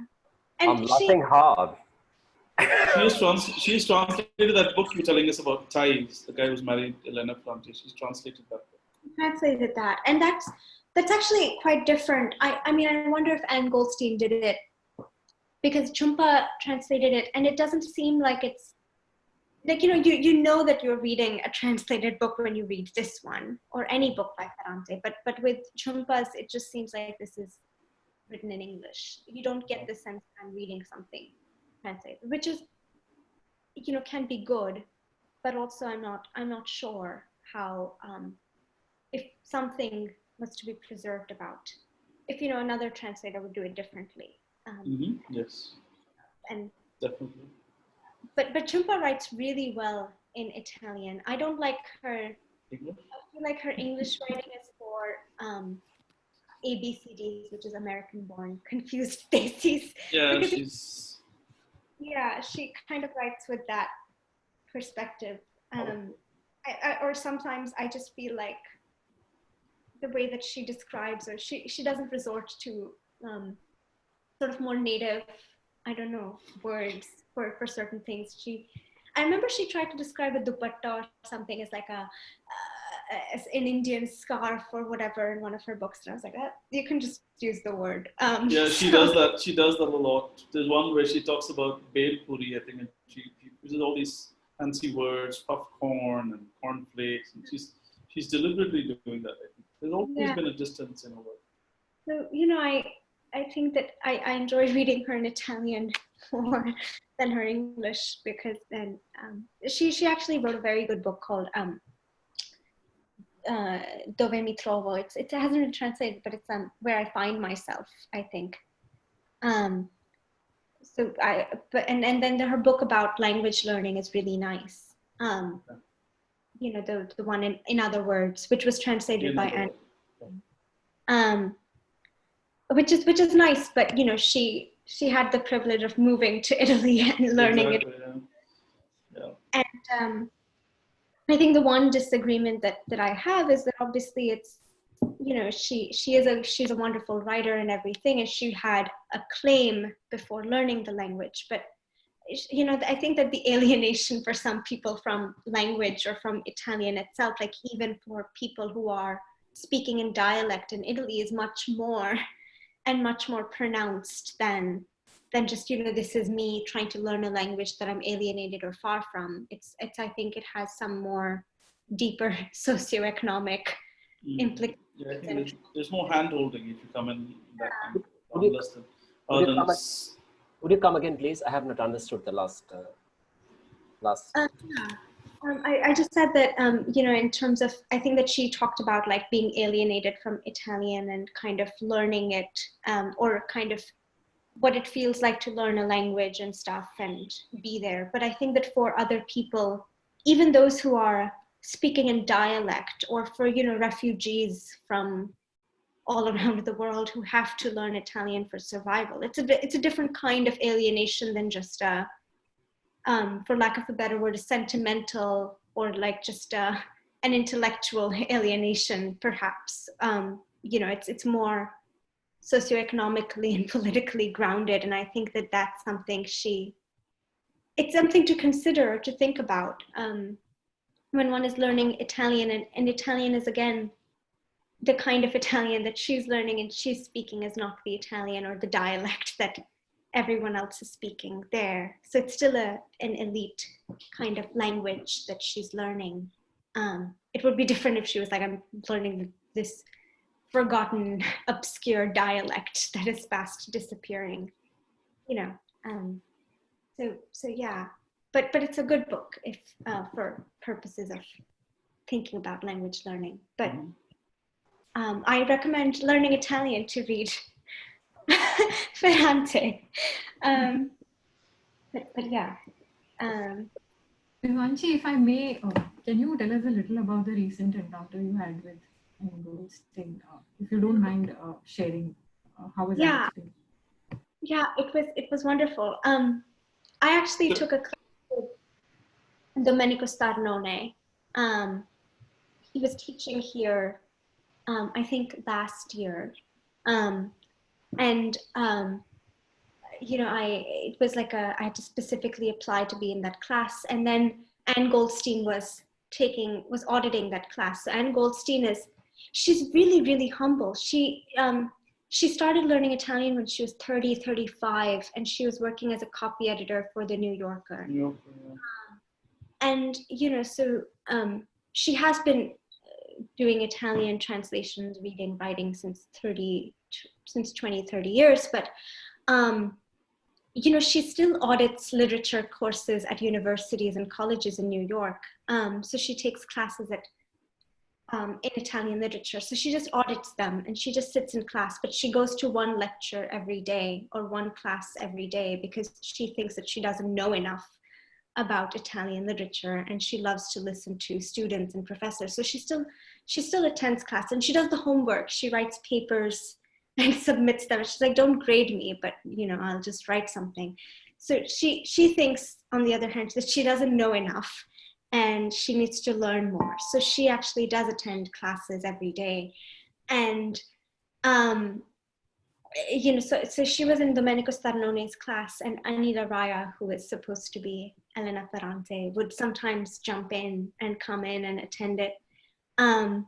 I'm laughing hard.
She's translated that book you're telling us about Ties, the guy who's married Elena Ferrante. She's translated that book.
Translated that. And that's actually quite different. I mean, I wonder if Anne Goldstein did it because Chumpa translated it, and it doesn't seem like it's like, you know that you're reading a translated book when you read this one or any book by Ferrante, but with Chumpa's, it just seems like this is written in English. You don't get the sense that I'm reading something translated, which is, can be good, but also I'm not sure how, if something was to be preserved about, if another translator would do it differently.
Yes.
And
definitely.
But Chumpa writes really well in Italian. I don't like her.
English?
I feel like her English writing is for ABCDs, which is American-born confused theses.
Yeah,
she kind of writes with that perspective. Or sometimes I just feel like the way that she describes, or she doesn't resort to sort of more native, I don't know, words for certain things. I remember she tried to describe a dupatta or something as like as an Indian scarf or whatever in one of her books, and I was like, you can just use the word.
Yeah, she does that. She does that a lot. There's one where she talks about bel puri, I think, and she uses all these fancy words, puff corn and cornflakes, and she's deliberately doing that. I think there's always been a distance in her work.
So I think that I enjoy reading her in Italian more than her English, because then she actually wrote a very good book called Dove mi trovo. It hasn't been translated, but it's Where I Find Myself, I think. And then her book about language learning is really nice. The one in Other Words, which was translated by Anne. Which is nice, but she had the privilege of moving to Italy and learning it.
Yeah.
And I think the one disagreement that I have is that obviously it's, she's a wonderful writer and everything, and she had a claim before learning the language. But I think that the alienation for some people from language or from Italian itself, like even for people who are speaking in dialect in Italy, is much more pronounced than just, this is me trying to learn a language that I'm alienated or far from. It's I think it has some more deeper socioeconomic implications.
Yeah, I think there's more hand-holding if you come in that
would you come again, please? I have not understood the last.
I just said that, in terms of, I think that she talked about like being alienated from Italian and kind of learning it, or kind of what it feels like to learn a language and stuff and be there. But I think that for other people, even those who are speaking in dialect, or for, refugees from all around the world who have to learn Italian for survival, it's a different kind of alienation than just for lack of a better word, a sentimental or like just an intellectual alienation, perhaps. It's more socioeconomically and politically grounded, and I think that that's something she it's something to consider, to think about when one is learning Italian, and Italian is, again, the kind of Italian that she's learning and she's speaking is not the Italian or the dialect that everyone else is speaking there. So it's still an elite kind of language that she's learning. It would be different if she was like, I'm learning this forgotten, obscure dialect that is fast disappearing, you know. So yeah, but it's a good book if for purposes of thinking about language learning. But I recommend learning Italian to read Ferrante. But yeah.
Devanshi, if I may, can you tell us a little about the recent encounter you had with Goldstein? If you don't mind sharing, how was that experience?
Yeah, it was wonderful. I actually took a class with Domenico Starnone. He was teaching here, I think last year, you know, it was like I had to specifically apply to be in that class, and then Anne Goldstein was auditing that class. So Anne Goldstein she's really, really humble. She started learning Italian when she was 30, 35, and she was working as a copy editor for the New Yorker. And, you know, so she has been doing Italian translations, reading, writing since 20, 30 years, but, you know, she still audits literature courses at universities and colleges in New York. So she takes classes in Italian literature. So she just audits them and she just sits in class, but she goes to one lecture every day or one class every day because she thinks that she doesn't know enough about Italian literature, and she loves to listen to students and professors. So she still attends class, and she does the homework. She writes papers and submits them. She's like, don't grade me, but you know, I'll just write something. So she thinks, on the other hand, that she doesn't know enough and she needs to learn more. So she actually does attend classes every day. And you know, so she was in Domenico Starnone's class, and Anita Raya, who is supposed to be Elena Ferrante, would sometimes jump in and come in and attend it. And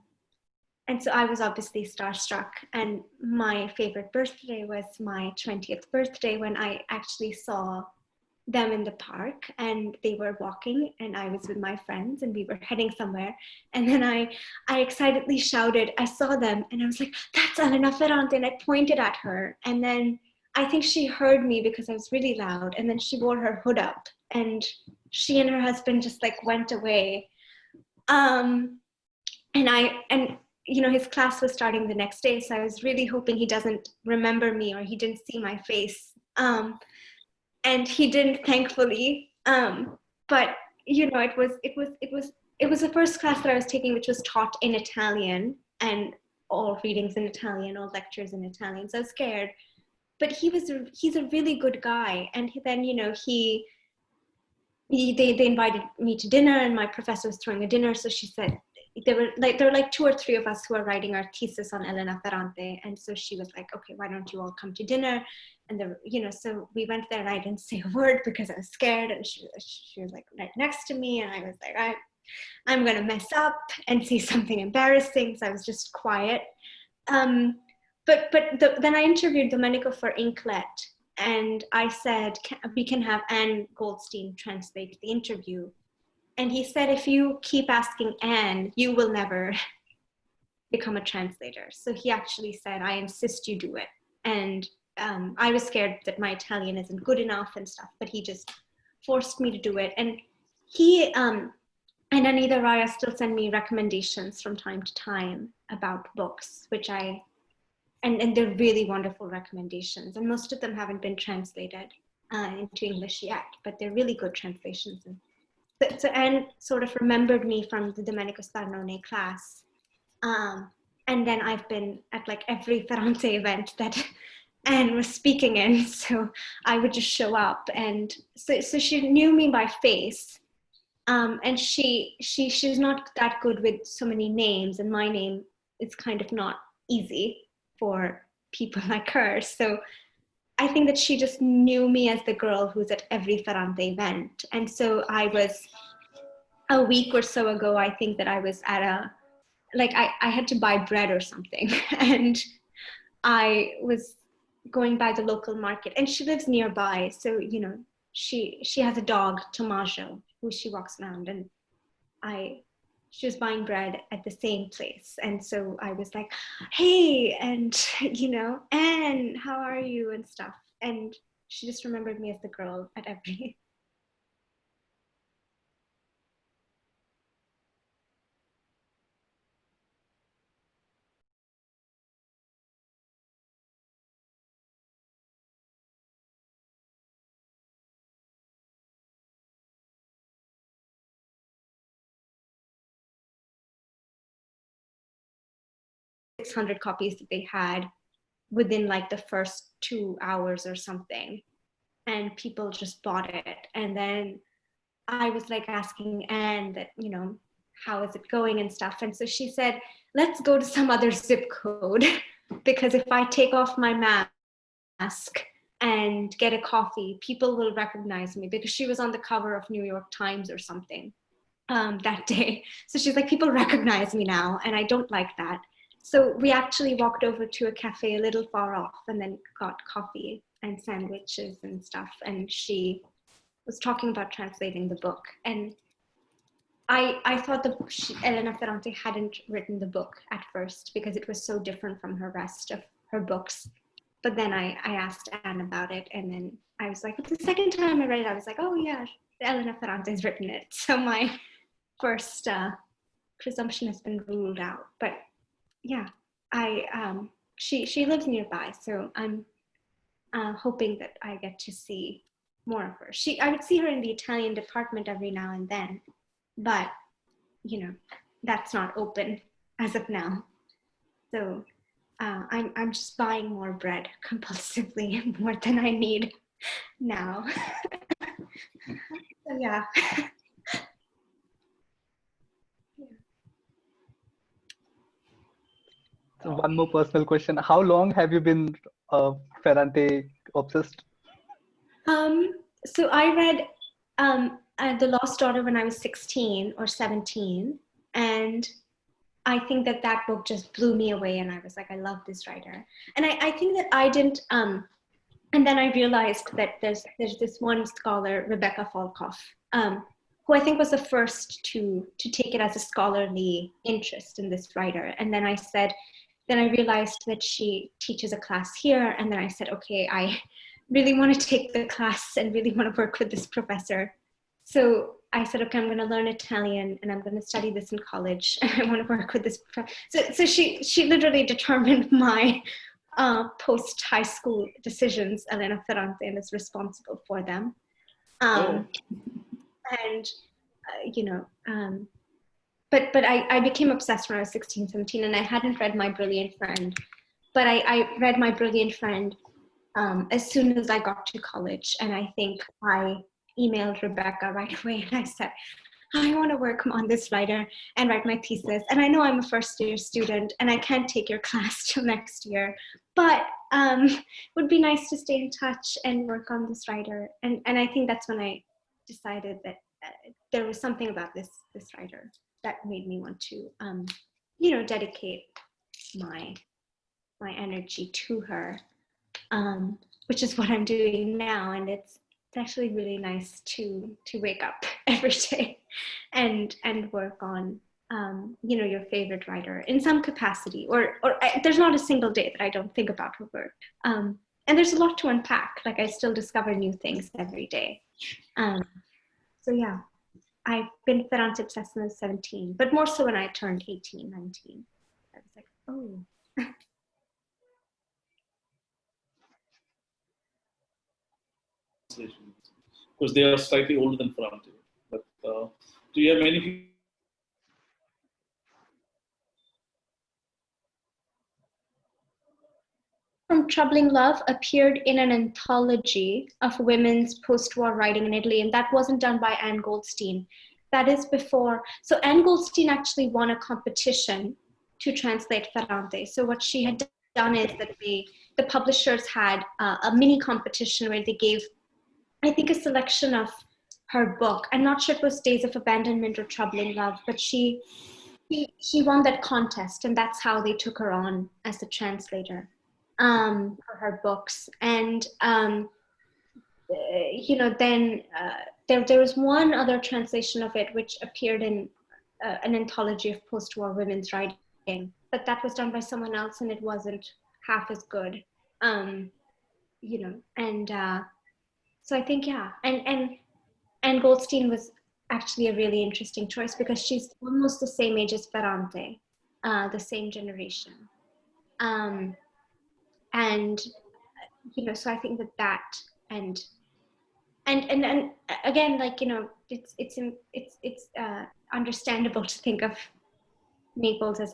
so I was obviously starstruck, and my favorite birthday was my 20th birthday when I actually saw them in the park, and they were walking and I was with my friends and we were heading somewhere, and then I excitedly shouted, I saw them, and I was like, that's Elena Ferrante, and I pointed at her, and then I think she heard me because I was really loud, and then she wore her hood up and she and her husband just like went away. And you know, his class was starting the next day, so I was really hoping he doesn't remember me or he didn't see my face. And he didn't, thankfully. But you know, it was the first class that I was taking, which was taught in Italian, and all readings in Italian, all lectures in Italian. So I was scared. But he's a really good guy. And then, you know, they invited me to dinner, and my professor was throwing a dinner. So she said, there were like 2 or 3 of us who are writing our thesis on Elena Ferrante. And so she was like, okay, why don't you all come to dinner? And you know, so we went there, and I didn't say a word because I was scared. And she was like right next to me, and I was like, I'm gonna mess up and say something embarrassing. So I was just quiet. Then I interviewed Domenico for Inklette, and I said, we can have Anne Goldstein translate the interview. And he said, if you keep asking Anne, you will never become a translator. So he actually said, I insist you do it. And I was scared that my Italian isn't good enough and stuff, but he just forced me to do it. And he and Anita Raya still send me recommendations from time to time about books, which and they're really wonderful recommendations. And most of them haven't been translated into English yet, but they're really good translations. And so Anne sort of remembered me from the Domenico Starnone class. And then I've been at like every Ferrante event that Anne was speaking in, so I would just show up. And so she knew me by face. And she's not that good with so many names, and my name is kind of not easy for people like her. So I think that she just knew me as the girl who's at every Ferrante event. And so I was, a week or so ago, I think that I was at I had to buy bread or something. And I was going by the local market, and she lives nearby. So, she has a dog, Tomajo, who she walks around, and she was buying bread at the same place. And so I was like, hey, and, Anne, how are you, and stuff. And she just remembered me as the girl at every. 600 copies that they had within like the first 2 hours or something, and people just bought it. And then I was like asking Anne that, how is it going and stuff. And so she said, let's go to some other zip code because if I take off my mask and get a coffee, people will recognize me, because she was on the cover of New York Times or something that day. So she's like, people recognize me now, and I don't like that. So we actually walked over to a cafe a little far off and then got coffee and sandwiches and stuff. And she was talking about translating the book. And I thought that Elena Ferrante hadn't written the book at first because it was so different from her rest of her books. But then I asked Anne about it, and then I was like, the second time I read it, I was like, oh yeah, Elena Ferrante has written it. So my first presumption has been ruled out. But yeah, she lives nearby, so I'm hoping that I get to see more of her. I would see her in the Italian department every now and then, but that's not open as of now. So I'm just buying more bread compulsively, more than I need now. So yeah.
So one more personal question. How long have you been Ferrante obsessed?
So I read The Lost Daughter when I was 16 or 17. And I think that book just blew me away. And I was like, I love this writer. And I think that I didn't, and then I realized that there's this one scholar, Rebecca Falkoff, who I think was the first to take it as a scholarly interest in this writer. And then I realized that she teaches a class here. And then I said, okay, I really want to take the class and really want to work with this professor. So I said, okay, I'm going to learn Italian and I'm going to study this in college. And I want to work with this. So she literally determined my post-high school decisions, Elena Ferrante, and is responsible for them. And, but I became obsessed when I was 16, 17, and I hadn't read My Brilliant Friend. But I read My Brilliant Friend as soon as I got to college. And I think I emailed Rebecca right away and I said, I want to work on this writer and write my thesis. And I know I'm a first year student and I can't take your class till next year, but it would be nice to stay in touch and work on this writer. And I think that's when I decided that there was something about this writer that made me want to, dedicate my energy to her, which is what I'm doing now. And it's actually really nice to wake up every day and work on, your favorite writer in some capacity, or there's not a single day that I don't think about her work. And there's a lot to unpack. Like I still discover new things every day. So yeah, I've been Ferrante obsessed since I was 17, but more so when I turned 18, 19. I was like, oh.
Because they are slightly older than Ferrante. But do you have any?
From Troubling Love appeared in an anthology of women's post-war writing in Italy, and that wasn't done by Anne Goldstein. That is before. So Anne Goldstein actually won a competition to translate Ferrante. So what she had done is that they the publishers had a mini competition where they gave, I think, a selection of her book. I'm not sure it was Days of Abandonment or Troubling Love, but she won that contest, and that's how they took her on as the translator for her books. And then there was one other translation of it which appeared in an anthology of post-war women's writing, but that was done by someone else, and it wasn't half as good. So I think, yeah, and Goldstein was actually a really interesting choice because she's almost the same age as Ferrante, the same generation. So I think that and again, like, it's understandable to think of Naples as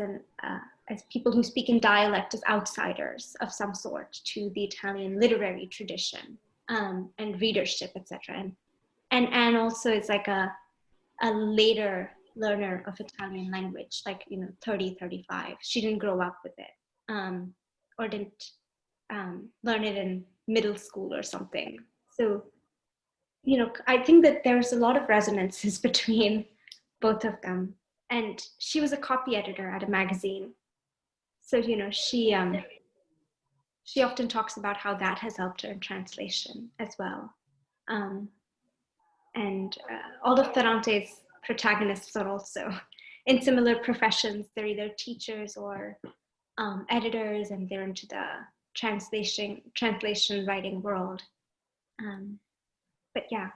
people who speak in dialect as outsiders of some sort to the Italian literary tradition, and readership, etc. And also it's like a later learner of Italian language, like 30, 35. She didn't grow up with it, or didn't learn it in middle school or something. So I think that there's a lot of resonances between both of them. And she was a copy editor at a magazine, so she often talks about how that has helped her in translation as well. And all of Ferrante's protagonists are also in similar professions. They're either teachers or editors, and they're into the translation writing world. But yeah,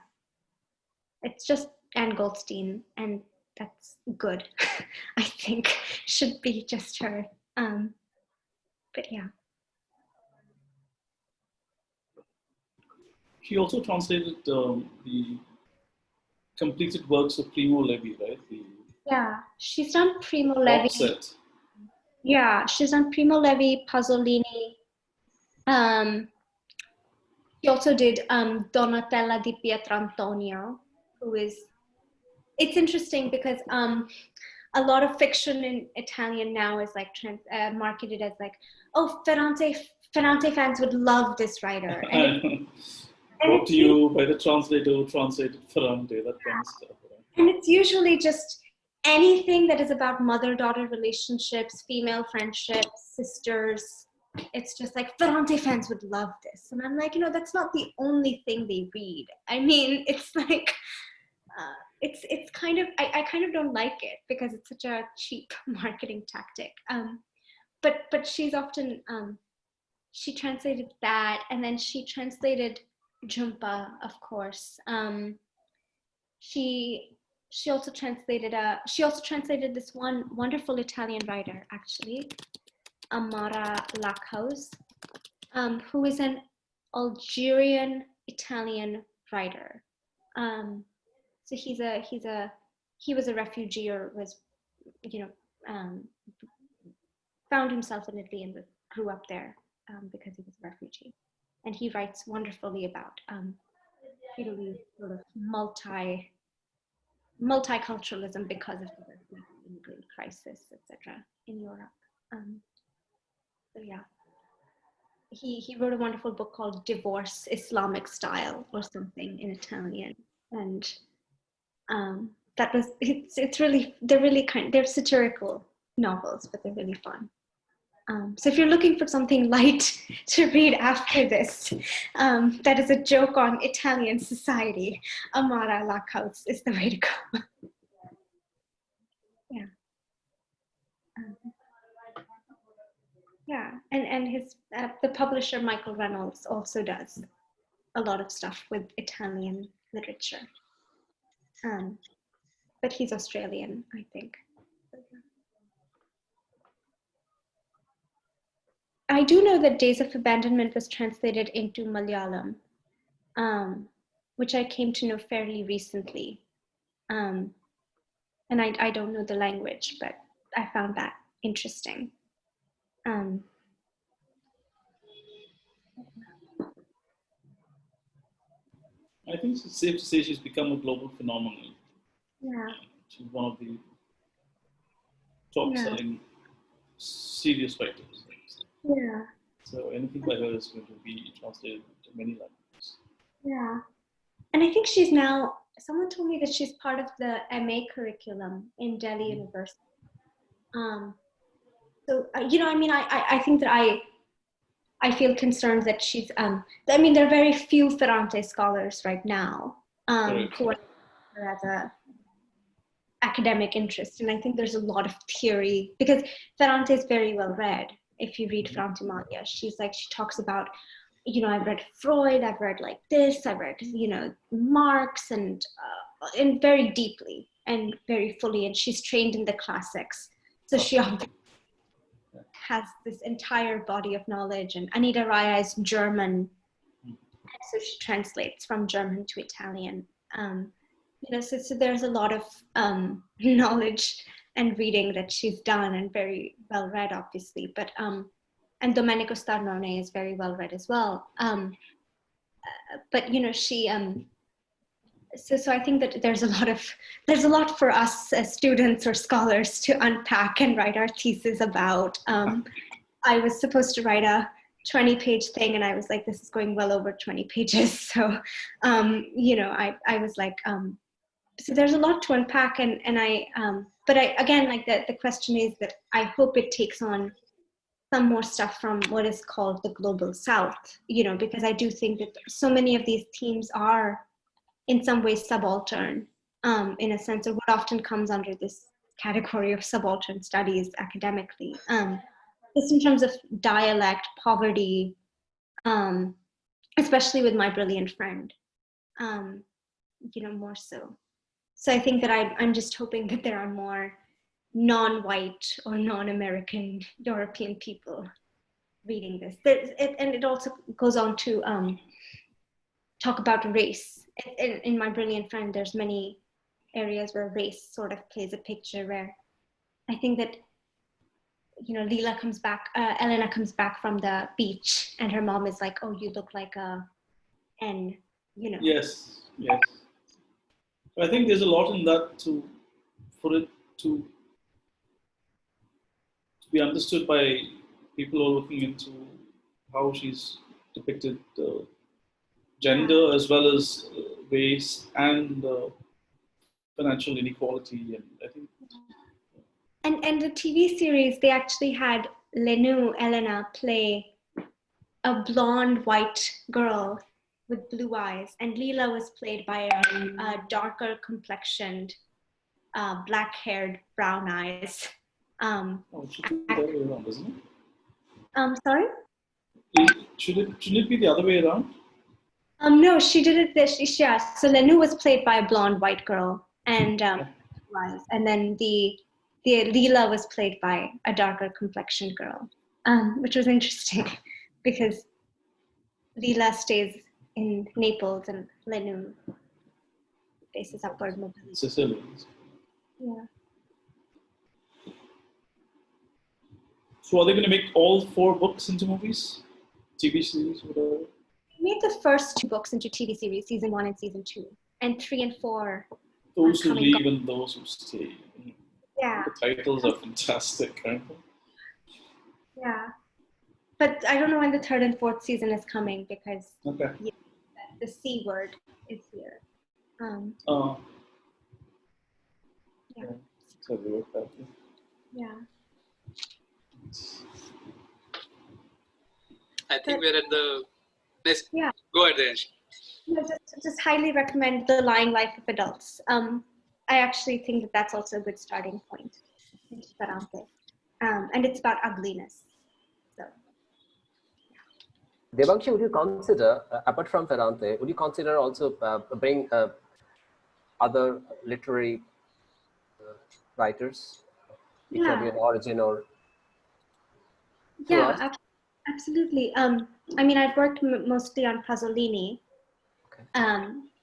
it's just Anne Goldstein, and that's good. I think should be just her. But yeah.
She also translated the completed works of Primo Levi, right?
Yeah, she's done Primo Levi.
Set.
Yeah, she's done Primo Levi, Pasolini. She also did Donatella di Pietrantonio, who is, it's interesting because a lot of fiction in Italian now is like marketed as like, oh, Ferrante fans would love this writer. And
Brought to you by the translator who translated Ferrante, that kind of stuff. Right?
And it's usually just anything that is about mother-daughter relationships, female friendships, sisters. It's just like, Ferrante fans would love this. And I'm like, that's not the only thing they read. I mean, it's like, it's kind of, I kind of don't like it because it's such a cheap marketing tactic. But she's often, she translated that, and then she translated Jhumpa, of course. She also translated this one wonderful Italian writer, actually, Amara Lacaus, who is an Algerian Italian writer. So he was a refugee, or was, found himself in Italy and grew up there because he was a refugee. And he writes wonderfully about Italy's sort of multiculturalism because of the immigrant crisis, etc., in Europe. So yeah, he wrote a wonderful book called Divorce, Islamic Style, or something in Italian, and that was they're satirical novels, but they're really fun. So if you're looking for something light to read after this, that is a joke on Italian society, Amara Lacaus is the way to go. Yeah. Yeah, and his the publisher Michael Reynolds also does a lot of stuff with Italian literature. But he's Australian, I think. I do know that Days of Abandonment was translated into Malayalam, which I came to know fairly recently. And I don't know the language, but I found that interesting. I
think it's safe to say she's become a global phenomenon.
Yeah.
She's one of the top-selling serious writers.
Yeah.
So anything by her is going to be translated into many languages.
Yeah. And I think she's now, someone told me that she's part of the MA curriculum in Delhi University. So, you know, I mean, I think that I feel concerned that she's, I mean, there are very few Ferrante scholars right now who are as a academic interest. And I think there's a lot of theory, because Ferrante is very well read. If you read Frantumaglia, she talks about, you know, I've read Freud, I've read like this, I've read, you know, Marx, and very deeply and very fully, and she's trained in the classics. So she has this entire body of knowledge. And Anita Raya is German, so she translates from German to Italian. You know, so there's a lot of knowledge and reading that she's done, and very well read, obviously. But and Domenico Starnone is very well read as well. But you know, she so I think that there's a lot for us as students or scholars to unpack and write our thesis about. I was supposed to write a 20-page thing, and I was like, this is going well over 20 pages. So you know, I was like, so there's a lot to unpack, and but again, like the question is that I hope it takes on some more stuff from what is called the global South, you know, because I do think that so many of these themes are in some ways subaltern, in a sense, of what often comes under this category of subaltern studies academically, just in terms of dialect, poverty, especially with my brilliant friend, you know, more so. So I think that I'm just hoping that there are more non-white or non-American European people reading this. And it also goes on to talk about race. In my brilliant friend, there's many areas where race sort of plays a picture, where I think that, you know, Elena comes back from the beach, and her mom is like, oh, you look like a N, you know.
Yes, yes. I think there's a lot in that for it to be understood by people who are looking into how she's depicted gender as well as race and financial inequality, and I think.
And the TV series, they actually had Elena play a blonde white girl with blue eyes, and Leela was played by a darker complexioned, black-haired, brown eyes.
It should be the other way around, isn't it?
Sorry?
Shouldn't it be the other way around?
No, she did it this. Yeah. So Lenu was played by a blonde white girl, and then the Leela was played by a darker complexioned girl, which was interesting because Leela stays in Naples and Lenu faces upward mobility.
Sicilians.
Yeah.
So are they going to make all 4 books into movies? TV series, whatever?
We made the first 2 books into TV series, season 1 and season 2, and 3 and 4.
Those who leave and those who stay.
Yeah.
The titles are fantastic, aren't they?
Yeah. But I don't know when the 3rd and 4th season is coming, because the C word is here. Yeah.
So we work that way.
Yeah.
I think we're at the next.
Yeah.
Go ahead, Devanshi.
No, just highly recommend The Lying Life of Adults. I actually think that that's also a good starting point. And it's about ugliness. So.
Devanshi, would you consider, apart from Ferrante, would you consider also bring other literary writers, Italian origin or?
Yeah, absolutely. I mean, I've worked mostly on Pasolini,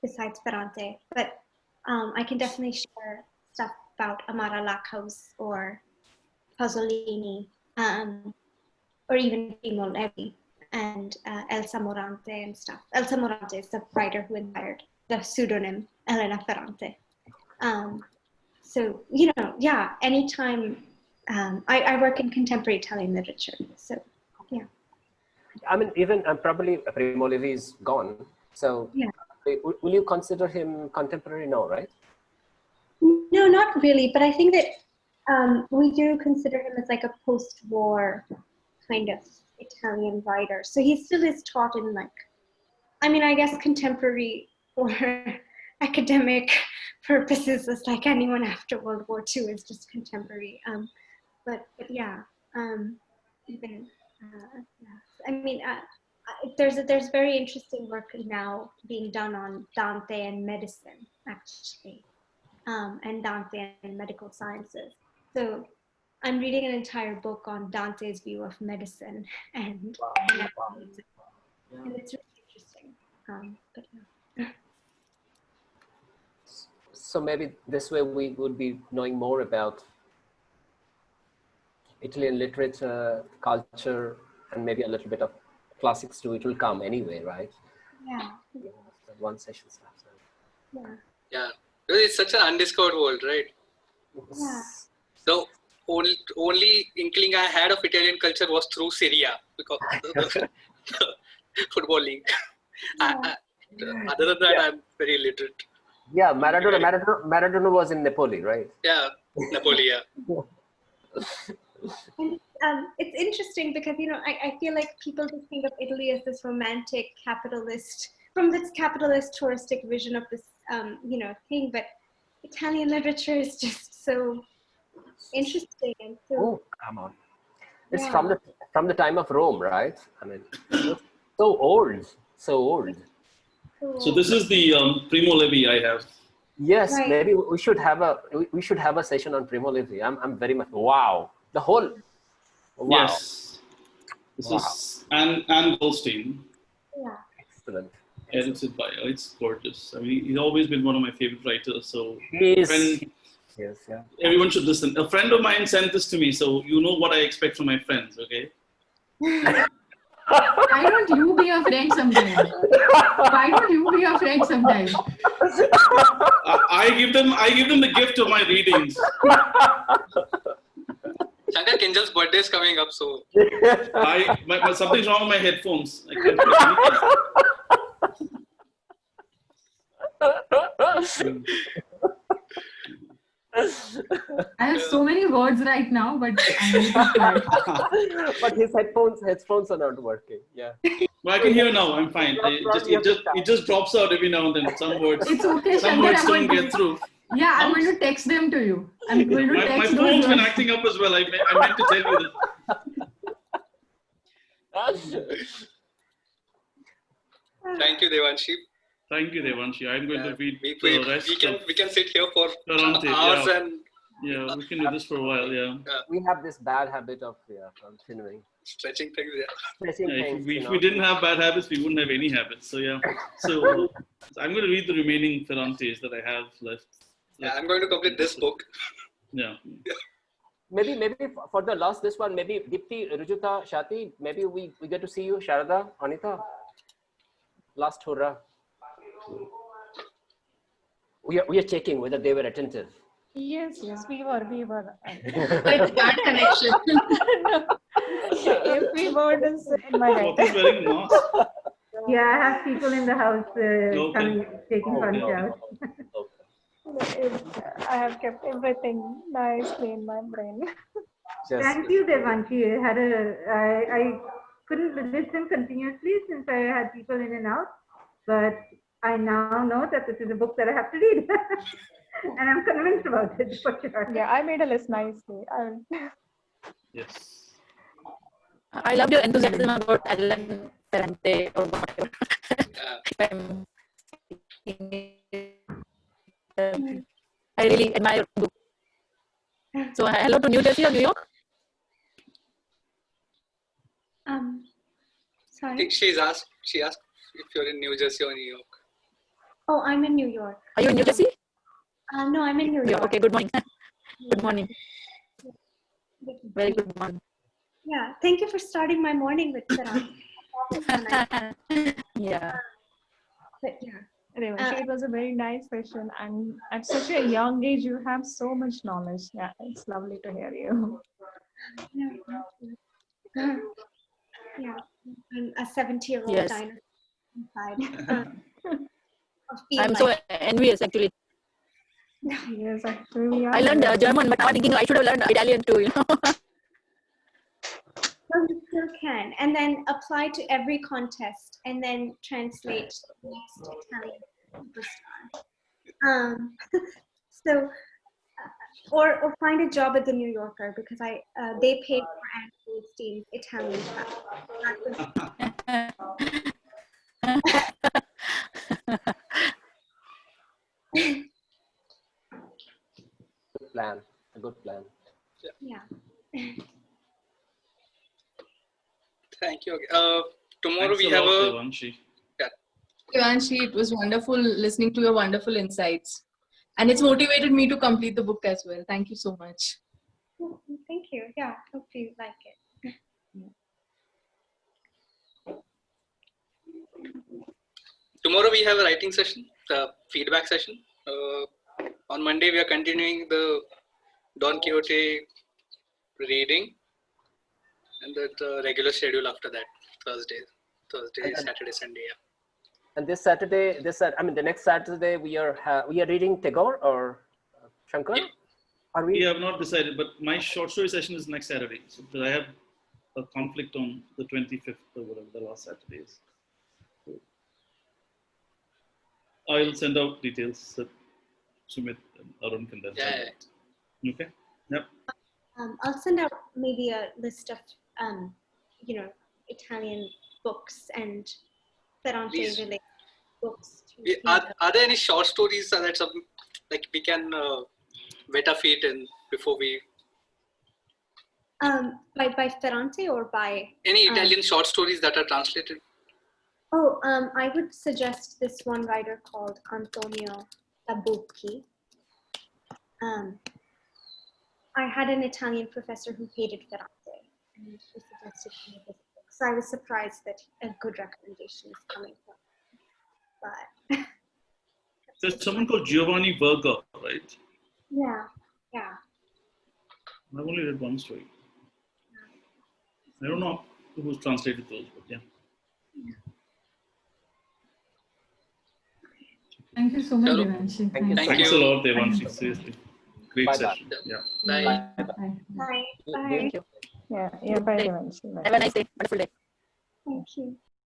besides Ferrante, but I can definitely share stuff about Amara Lackhaus or Pasolini, or even Primo Levi and Elsa Morante and stuff. Elsa Morante is the writer who inspired the pseudonym Elena Ferrante. So, you know, yeah, anytime. I work in contemporary Italian literature, so yeah.
I mean, even probably Primo Levi is gone. So
Yeah.
will you consider him contemporary? No, right?
No, not really. But I think that we do consider him as like a post-war kind of Italian writer. So he still is taught in like, I mean, I guess contemporary for academic purposes is like anyone after World War II is just contemporary. But yeah, even yeah. I mean, there's very interesting work now being done on Dante and medicine, actually, and Dante and medical sciences. So I'm reading an entire book on Dante's view of medicine, and it's really interesting. But yeah.
So maybe this way we would be knowing more about Italian literature, culture, and maybe a little bit of classics too. It will come anyway, right?
Yeah.
One session starts.
Yeah.
Yeah, because it's such an undiscovered world, right?
Yeah.
The only inkling I had of Italian culture was through Syria, because the football league. Other than that, I'm very illiterate.
Yeah, Maradona was in Napoli, right?
Yeah, Napoli, yeah.
And it's interesting because, you know, I feel like people just think of Italy as this romantic capitalist, from this capitalist touristic vision of this, you know, thing, but Italian literature is just so interesting and so.
Oh, come on! It's
Yeah.
from the time of Rome, right? I mean, so old, so old.
So this is the Primo Levi I have.
Yes,
Right.
maybe we should have a session on Primo Levi. I'm very much wow. The whole wow.
Yes. This is Anne Goldstein.
Yeah.
Excellent.
Edited by, it's gorgeous. I mean, he's always been one of my favorite writers. So
Yes, yeah.
everyone should listen. A friend of mine sent this to me, so you know what I expect from my friends, okay?
Why don't you be a friend sometime? Why don't you be a friend sometime?
I give them the gift of my readings.
Shankar Kinjal's birthday is coming up, so
Something's wrong with my headphones. I can't do anything.
I have so many words right now, but I need to try.
But his headphones are not working. Yeah.
Well, I can hear now. I'm fine. It just drops out every now and then. Some words,
It's okay,
some
Shankar.
words don't get through.
Yeah, I'm going to text them to you. I'm going to
My
text
phone's
those
been
words.
acting up as well. I meant to tell you that.
thank you, Devanshi.
Thank you, Devanshi. I'm going to read
We
the rest.
we can sit here for
Ferrante,
hours
yeah.
and
Yeah, we can do this for a while. Yeah.
We have this bad habit of continuing.
stretching things. Yeah.
Stretching
Yeah,
things,
if we didn't have bad habits, we wouldn't have any habits. So yeah. So I'm going to read the remaining Ferrantes that I have left.
Yeah, I'm going to complete this book.
Yeah.
Maybe for the last this one, maybe Dipti, Rujuta, Shati, maybe we get to see you, Sharada, Anita. Last hurrah. We are checking whether they were attentive.
Yes, we were.
It's bad connection.
Every word is in my
What
head.
is wearing mask?
Yeah, I have people in the house coming, taking punch out.
I have kept everything nicely in my brain.
Thank you, Devanshi. I couldn't listen continuously since I had people in and out, but I now know that this is a book that I have to read. And I'm convinced about it for sure.
Yeah, I made a list nicely.
Yes.
I loved your enthusiasm about Elena Ferrante or whatever. I really admire your book. So hello to New Jersey or New York?
I
Sorry.
think she asked if you're in New Jersey or New York.
Oh, I'm in New York.
Are you in New Jersey?
No, I'm in New York.
Okay, good morning. Good morning. Very good morning.
Yeah, thank you for starting my morning with Ferrante.
Yeah.
But yeah.
Anyway, it was a very nice session, and at such a young age, you have so much knowledge. Yeah, it's lovely to hear you.
Yeah. I'm a 70-year-old
Yes.
dinosaur inside.
I'm so envious actually.
Yes, actually, we are.
I learned German, but now I'm thinking I should have learned Italian too, you know.
Well, you still can, and then apply to every contest, and then translate the next Italian superstar. So, or find a job at the New Yorker, because they paid for Anne Goldstein's Italian class.
Good plan. A good plan.
Yeah.
Thank you. Tomorrow
Thanks
we
a
have
lot,
a.
Devanshi.
Devanshi, it was wonderful listening to your wonderful insights. And it's motivated me to complete the book as well. Thank you so much.
Thank you. Yeah, hope you like it.
Tomorrow we have a writing session, the feedback session. On Monday we are continuing the Don Quixote reading, and the regular schedule after that, Thursday, Saturday, Sunday. Yeah.
And this Saturday, the next Saturday, we are reading Tagore or Shankar?
Yeah.
Are
We
we?
have not decided, but my short story session is next Saturday. So I have a conflict on the 25th or whatever the last Saturday is. So I'll send out details that Sumit and Arun can then send out. Okay? Yep.
I'll send out maybe a list of, Italian books and Ferrante-related books.
Are there any short stories that like we can wet our feet in before we?
By Ferrante or by?
Any Italian short stories that are translated?
Oh, I would suggest this one writer called Antonio Tabucchi. I had an Italian professor who hated Ferrante, and he suggested me this book. So I was surprised that a good recommendation is coming from him. But
There's someone called Giovanni Verga, right?
yeah.
I've only read one story. I don't know who's translated those, but yeah.
Thank you so much,
Hello.
Devanshi.
Thank you.
Thanks a lot, Devanshi. Seriously. Great
Bye-bye.
session. Yeah.
Bye.
Bye.
Bye.
Thank you.
Yeah, bye, Devanshi. Bye.
Have a nice day. Wonderful day.
Thank you.